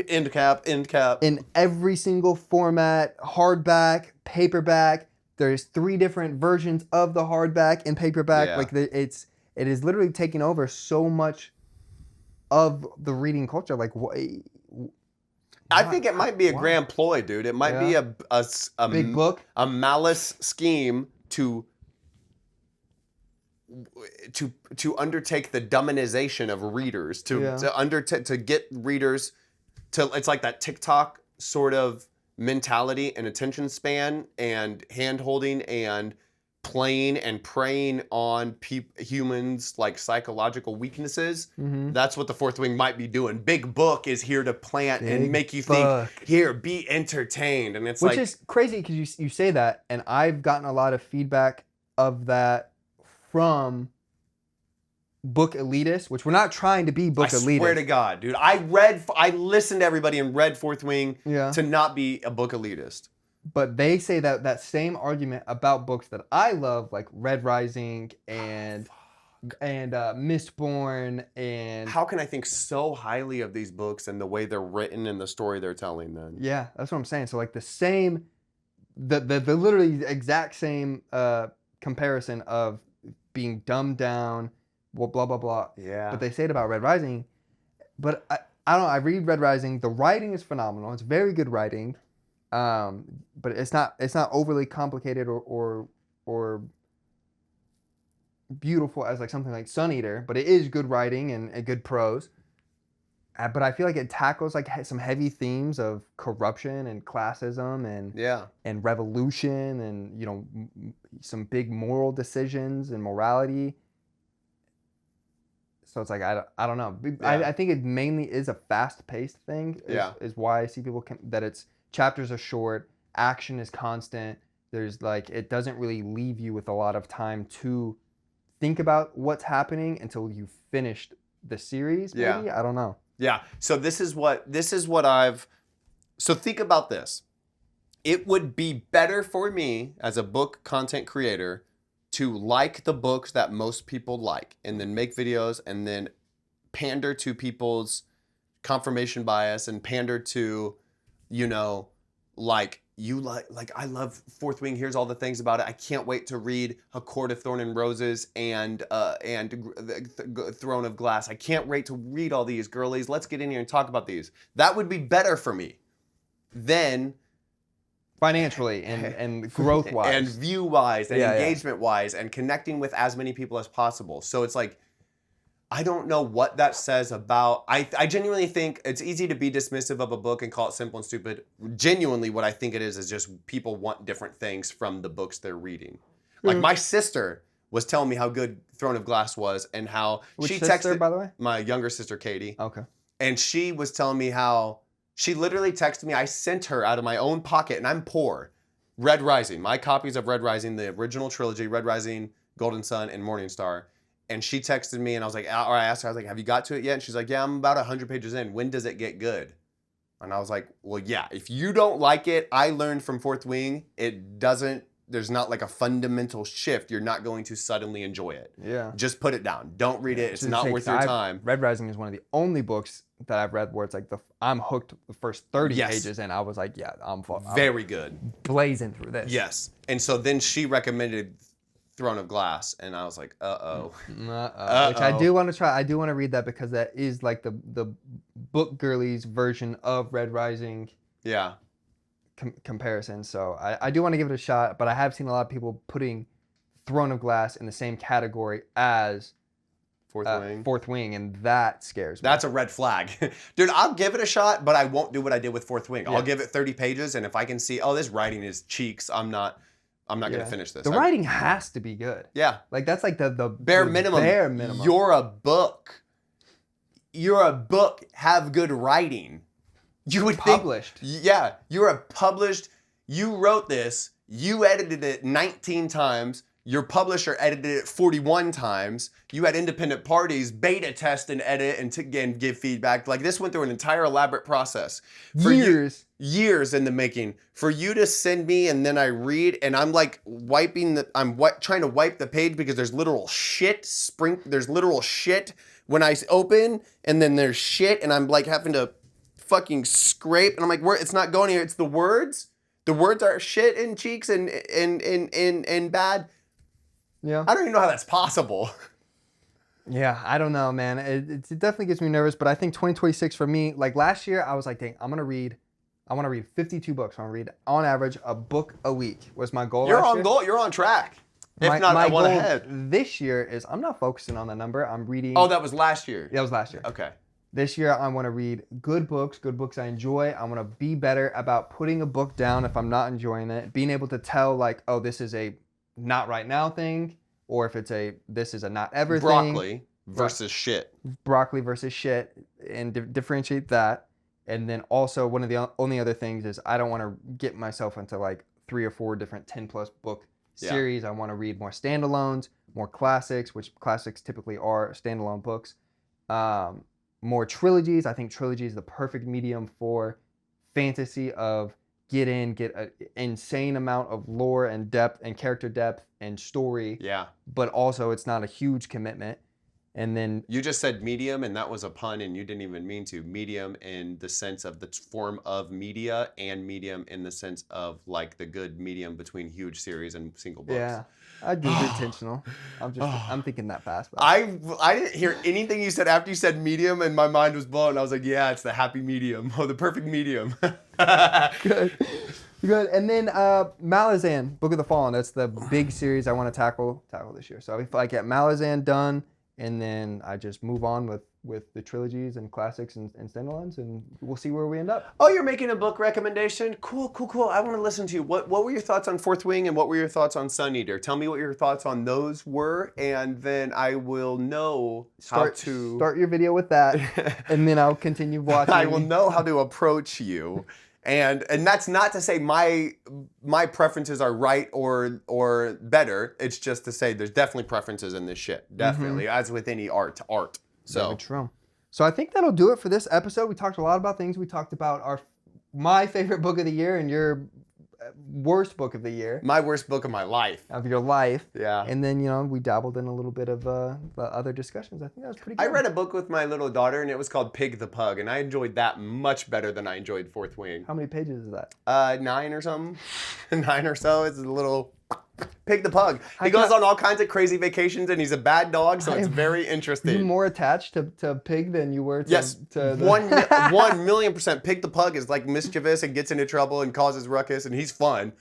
In every single format, hardback, paperback. There's 3 different versions of the hardback and paperback. Yeah. Like it is literally taking over so much of the reading culture. Like I think it might be a grand ploy, dude. It might be a big book, a malice scheme to undertake the dumbinization of readers, to get readers to, it's like that TikTok sort of mentality and attention span and hand holding and playing and preying on humans like psychological weaknesses. That's what the Fourth Wing might be doing. Big book is here to plant and make you think, here, be entertained. And it's which is crazy because you say that, and I've gotten a lot of feedback of that from book elitists, which we're not trying to be book elitists. I swear to God, dude. I listened to everybody and read Fourth Wing to not be a book elitist. But they say that same argument about books that I love, like Red Rising and Mistborn and How can I think so highly of these books and the way they're written and the story they're telling then? yeah, that's what I'm saying. So like the literally exact same comparison of being dumbed down, well, blah blah blah. Yeah. But they say it about Red Rising. But I don't know. I read Red Rising. The writing is phenomenal. It's very good writing, but it's not overly complicated or beautiful as like something like Sun Eater. But it is good writing and good prose. But I feel like it tackles like some heavy themes of corruption and classism and revolution and, you know, some big moral decisions and morality. So it's like I don't know. I think it mainly is a fast-paced thing. Is why I see people that it's chapters are short, action is constant. There's like it doesn't really leave you with a lot of time to think about what's happening until you've finished the series. Maybe I don't know. Yeah. So this is what I've. So think about this. It would be better for me as a book content creator to like the books that most people like and then make videos and then pander to people's confirmation bias and pander to, you know, like I love Fourth Wing. Here's all the things about it. I can't wait to read A Court of Thorn and Roses and Throne of Glass. I can't wait to read all these girlies. Let's get in here and talk about these. That would be better for me than financially and growth wise and view wise and engagement wise and connecting with as many people as possible. So it's like, I don't know what that says about, I genuinely think it's easy to be dismissive of a book and call it simple and stupid. Genuinely what I think it is just people want different things from the books they're reading. Like my sister was telling me how good Throne of Glass was and how Which she sister, texted, by the way? My younger sister Katie. Okay. And she was telling me how she literally texted me, I sent her out of my own pocket and I'm poor, Red Rising, my copies of Red Rising, the original trilogy, Red Rising, Golden Sun, and Morning Star. And she texted me and I was like, or I asked her, I was like, have you got to it yet? And she's like, yeah, I'm about 100 pages in. When does it get good? And I was like, well, yeah, if you don't like it, I learned from Fourth Wing, there's not like a fundamental shift. You're not going to suddenly enjoy it. Yeah. Just put it down. Don't read it. It's not worth your time. Red Rising is one of the only books that I've read where it's like I'm hooked the first 30 pages and I was like, yeah, I'm very good. Blazing through this. Yes. And so then she recommended Throne of Glass, and I was like, which I do want to try. I do want to read that because that is like the book girlies version of Red Rising. Yeah. Comparison. So I do want to give it a shot, but I have seen a lot of people putting Throne of Glass in the same category as Fourth Wing, and that scares me. That's a red flag. Dude, I'll give it a shot, but I won't do what I did with Fourth Wing. Yeah. I'll give it 30 pages, and if I can see, this writing is cheeks, I'm not going to finish this. The writing has to be good. Yeah. Like, that's like the bare minimum. Bare minimum. You're a book. Have good writing. You would published. Yeah. You're a published. You wrote this. You edited it 19 times. Your publisher edited it 41 times. You had independent parties beta test and edit and give feedback. Like, this went through an entire elaborate process. For years in the making. For you to send me and then I read and I'm like trying to wipe the page because there's literal shit there's literal shit when I open and then there's shit and I'm like having to fucking scrape and I'm like, it's not going here. It's the words. The words are shit in cheeks and bad. Yeah. I don't even know how that's possible. Yeah, I don't know, man. It definitely gets me nervous, but I think 2026 for me, like last year, I was like, dang, I want to read 52 books. I want to read, on average, a book a week was my goal You're last on year. goal. You're on track. If not, I want ahead. This year is, I'm not focusing on the number. I'm reading. Oh, that was last year. That was last year. Okay. This year, I want to read good books I enjoy. I want to be better about putting a book down if I'm not enjoying it. Being able to tell, like, oh, this is a not right now thing, or if this is a not ever thing. Broccoli versus shit. Broccoli versus shit, and differentiate that. And then also, one of the only other things is I don't want to get myself into like 3 or 4 different 10+ book series. I want to read more standalones, more classics, which classics typically are standalone books. More trilogies. I think trilogy is the perfect medium for fantasy of get an insane amount of lore and depth and character depth and story. Yeah. But also it's not a huge commitment. And then you just said medium, and that was a pun, and you didn't even mean to. Medium in the sense of the form of media, and medium in the sense of like the good medium between huge series and single books. Yeah, I do intentional. I'm thinking that fast. But I didn't hear anything you said after you said medium, and my mind was blown. I was like, yeah, it's the happy medium. Oh, the perfect medium. Good. And then Malazan, Book of the Fallen. That's the big series I want to tackle this year. So if I get Malazan done, and then I just move on with the trilogies and classics and standalones, and we'll see where we end up. Oh, you're making a book recommendation? Cool. I want to listen to you. What were your thoughts on Fourth Wing, and what were your thoughts on Sun Eater? Tell me what your thoughts on those were, and then I will know how to... Start your video with that, and then I'll continue watching. I will know how to approach you. And that's not to say my preferences are right or better. It's just to say there's definitely preferences in this shit. Definitely, as with any art. So very true. So I think that'll do it for this episode. We talked a lot about things. We talked about my favorite book of the year and your worst book of the year. My worst book of my life. Of your life. Yeah. And then, we dabbled in a little bit of other discussions. I think that was pretty good. I read a book with my little daughter, and it was called Pig the Pug, and I enjoyed that much better than I enjoyed Fourth Wing. How many pages is that? 9 or something. 9 or so. It's a little... Pig the Pug. He goes on all kinds of crazy vacations, and he's a bad dog, so it's very interesting. Are you more attached to Pig than you were to... Yes, to 1,000,000%. Pig the Pug is like mischievous and gets into trouble and causes ruckus, and he's fun.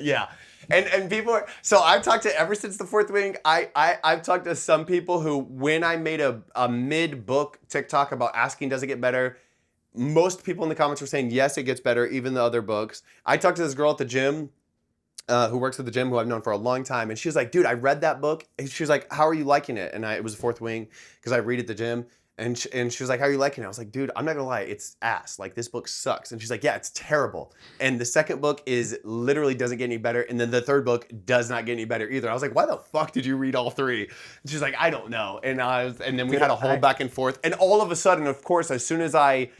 Yeah. And people are... So I've talked to, ever since the Fourth Wing, I've talked to some people who, when I made a mid-book TikTok about asking, does it get better? Most people in the comments were saying, yes, it gets better, even the other books. I talked to this girl at the gym who works at the gym, who I've known for a long time. And she was like, dude, I read that book. And she was like, how are you liking it? And it was the Fourth Wing, because I read at the gym. And she was like, how are you liking it? I was like, dude, I'm not going to lie. It's ass. Like, this book sucks. And she's like, yeah, it's terrible. And the second book literally doesn't get any better. And then the third book does not get any better either. I was like, why the fuck did you read all 3? And she's like, I don't know. And then we had a whole back and forth. And all of a sudden, of course, as soon as I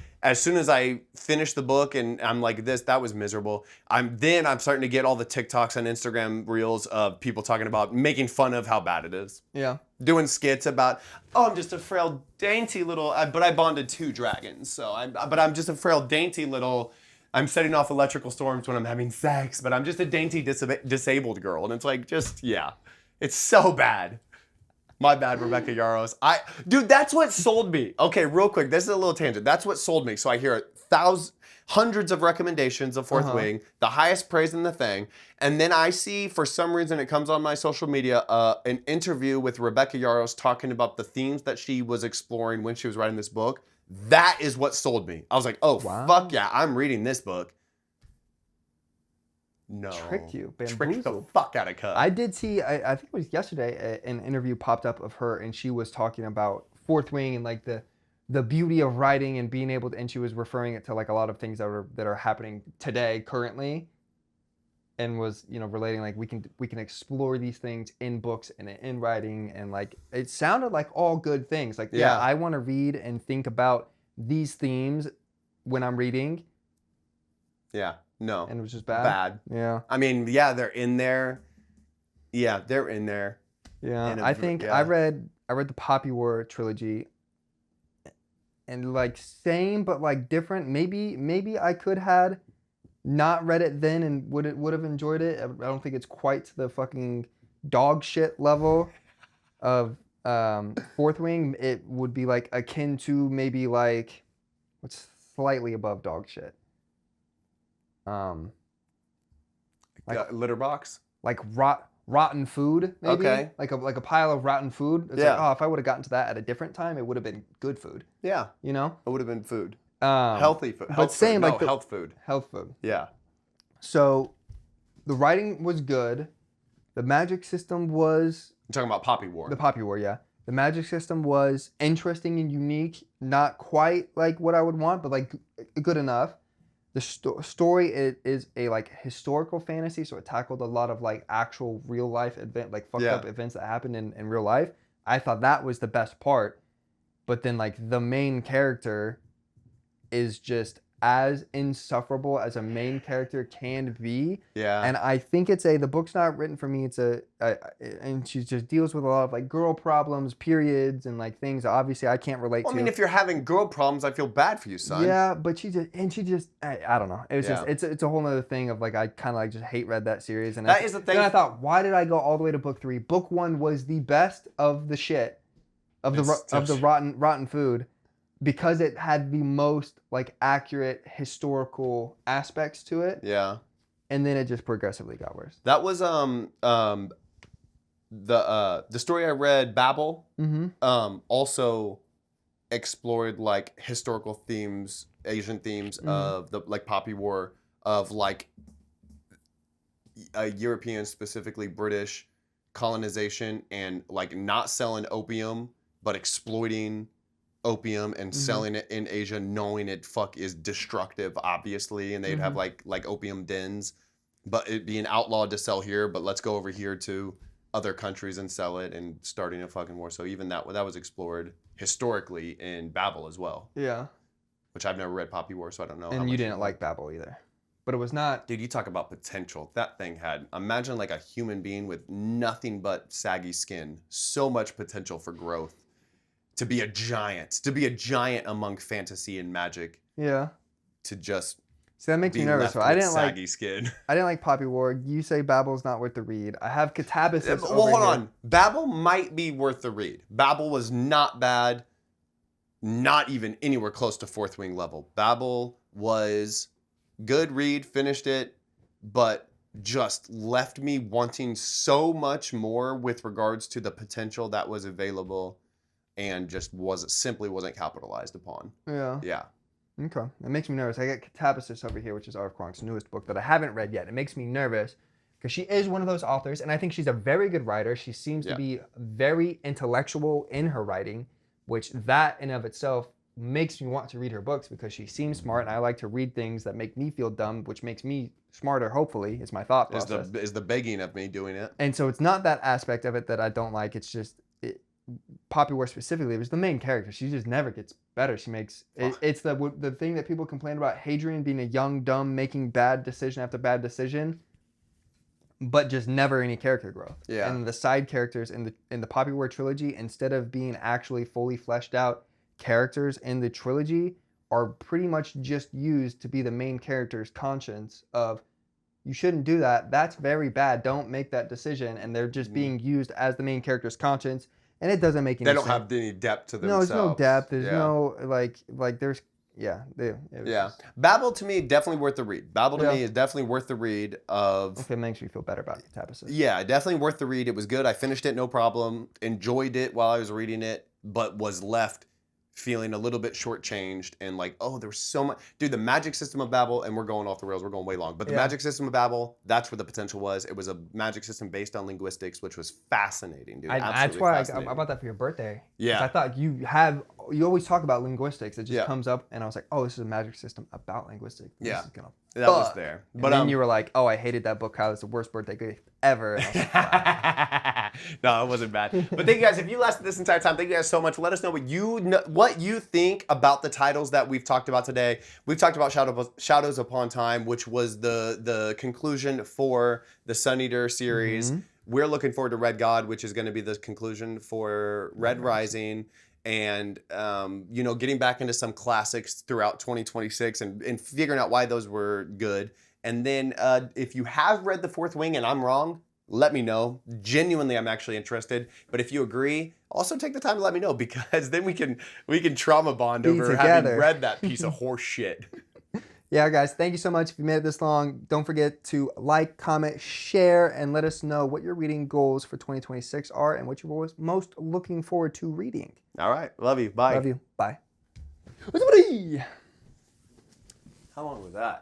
finished the book and I'm like, that was miserable. I'm starting to get all the TikToks and Instagram reels of people talking about making fun of how bad it is. Yeah. Doing skits about, I'm just a frail, dainty little, but I bonded 2 dragons. But I'm just a frail, dainty little, I'm setting off electrical storms when I'm having sex, but I'm just a dainty disabled girl. And it's like, it's so bad. My bad, Rebecca Yarros. Dude, that's what sold me. Okay, real quick, this is a little tangent. That's what sold me. So I hear hundreds of recommendations of Fourth Wing, the highest praise in the thing, and then I see, for some reason, it comes on my social media, an interview with Rebecca Yarros talking about the themes that she was exploring when she was writing this book. That is what sold me. I was like, wow. Fuck yeah, I'm reading this book. No. Tricked you. Tricked the fuck out of Cub. I did see, I think it was yesterday, an interview popped up of her, and she was talking about Fourth Wing and like the beauty of writing and being able to, and she was referring it to like a lot of things that are happening today, currently, and was, relating like we can explore these things in books and in writing, and like it sounded like all good things. Like, yeah, I want to read and think about these themes when I'm reading. Yeah. No. And it was just bad? Bad. Yeah. I mean, yeah, they're in there. Yeah, they're in there. Yeah. I think I read the Poppy War trilogy, and like same but like different. Maybe I could had not read it then and would have enjoyed it. I don't think it's quite to the fucking dog shit level of Fourth Wing. It would be like akin to maybe like what's slightly above dog shit. Like litter box, like rotten food, maybe. Okay. Like a pile of rotten food. It's like, if I would have gotten to that at a different time, it would have been good food. Yeah. It would have been food. Healthy food. Health food. Health food. Yeah. So, the writing was good. The magic system was. You're talking about Poppy War. The Poppy War, yeah. The magic system was interesting and unique. Not quite like what I would want, but like good enough. The story is a like historical fantasy, so it tackled a lot of like actual real life like fucked up events that happened in real life. I thought that was the best part, but then like the main character is just as insufferable as a main character can be. Yeah. And I think the book's not written for me. And she just deals with a lot of like girl problems, periods, and like things obviously I can't relate to. I mean, if you're having girl problems, I feel bad for you, son. Yeah, but I don't know. It was it's a whole other thing of like, I kind of like just hate read that series. And that is the thing. Then I thought, why did I go all the way to book 3? Book 1 was the best of the shit, of the rotten food. Because it had the most like accurate historical aspects to it. Yeah. And then it just progressively got worse. That was the story I read, Babel, also explored like historical themes, Asian themes of the like Poppy War, of like European, specifically British colonization, and like not selling opium but exploiting opium and selling it in Asia, knowing it is destructive, obviously, and they'd have like opium dens, but it being outlawed to sell here, but let's go over here to other countries and sell it, and starting a fucking war. So even that was explored historically in Babel as well. Yeah. Which I've never read Poppy War, so I don't know. And you didn't like Babel either. But it was not... Dude, you talk about potential. That thing had... Imagine like a human being with nothing but saggy skin. So much potential for growth. To be a giant among fantasy and magic. Yeah. To just see, that makes me nervous. So I didn't saggy skin. I didn't like Poppy War. You say Babel's not worth the read. I have Catabasis. Well, hold on. Babel might be worth the read. Babel was not bad. Not even anywhere close to Fourth Wing level. Babel was good read, finished it, but just left me wanting so much more with regards to the potential that was available. And just simply wasn't capitalized upon. Yeah. Yeah. Okay. It makes me nervous. I got Catabasis over here, which is R.F. Kuang's newest book that I haven't read yet. It makes me nervous because she is one of those authors, and I think she's a very good writer. She seems to be very intellectual in her writing, which that in of itself makes me want to read her books because she seems smart, and I like to read things that make me feel dumb, which makes me smarter, hopefully, is my thought process. Is the begging of me doing it. And so it's not that aspect of it that I don't like. It's just... Poppy War specifically, it was the main character. She just never gets better. She makes it's the thing that people complain about Hadrian being a young dumb making bad decision after bad decision, but just never any character growth. Yeah. And the side characters in the Poppy War trilogy, instead of being actually fully fleshed out characters in the trilogy, are pretty much just used to be the main character's conscience of, you shouldn't do that. That's very bad. Don't make that decision. And they're just being used as the main character's conscience. And it doesn't make any sense. They don't have any depth to No, themselves. there's no depth. There's no, like there's, Babel to me, definitely worth the read. Babel to me is definitely worth the read of... Okay, it makes me feel better about the Catabasis. Yeah, definitely worth the read. It was good. I finished it, no problem. Enjoyed it while I was reading it, but was left feeling a little bit shortchanged and like, oh, there was so much. Dude, the magic system of Babel, and we're going off the rails, we're going way long, but the magic system of Babel, that's where the potential was. It was a magic system based on linguistics, which was fascinating, dude. That's why I bought that for your birthday. Yeah. I thought you always talk about linguistics. It just comes up, and I was like, oh, this is a magic system about linguists. Yeah. This is gonna that was there. But then you were like, oh, I hated that book, Kyle. It's the worst birthday gift ever. And I was like, wow. No, it wasn't bad. But thank you guys. If you lasted this entire time, thank you guys so much. Let us know what you think about the titles that we've talked about today. We've talked about Shadows Upon Time, which was the conclusion for the Sun Eater series. We're looking forward to Red God, which is going to be the conclusion for Red Rising. And, getting back into some classics throughout 2026 and figuring out why those were good. And then if you have read The Fourth Wing and I'm wrong, let me know. Genuinely, I'm actually interested. But if you agree, also take the time to let me know, because then we can trauma bond over having read that piece of horse shit. Yeah, guys, thank you so much. If you made it this long, don't forget to like, comment, share, and let us know what your reading goals for 2026 are and what you're most looking forward to reading. All right. Love you. Bye. Love you. Bye. How long was that?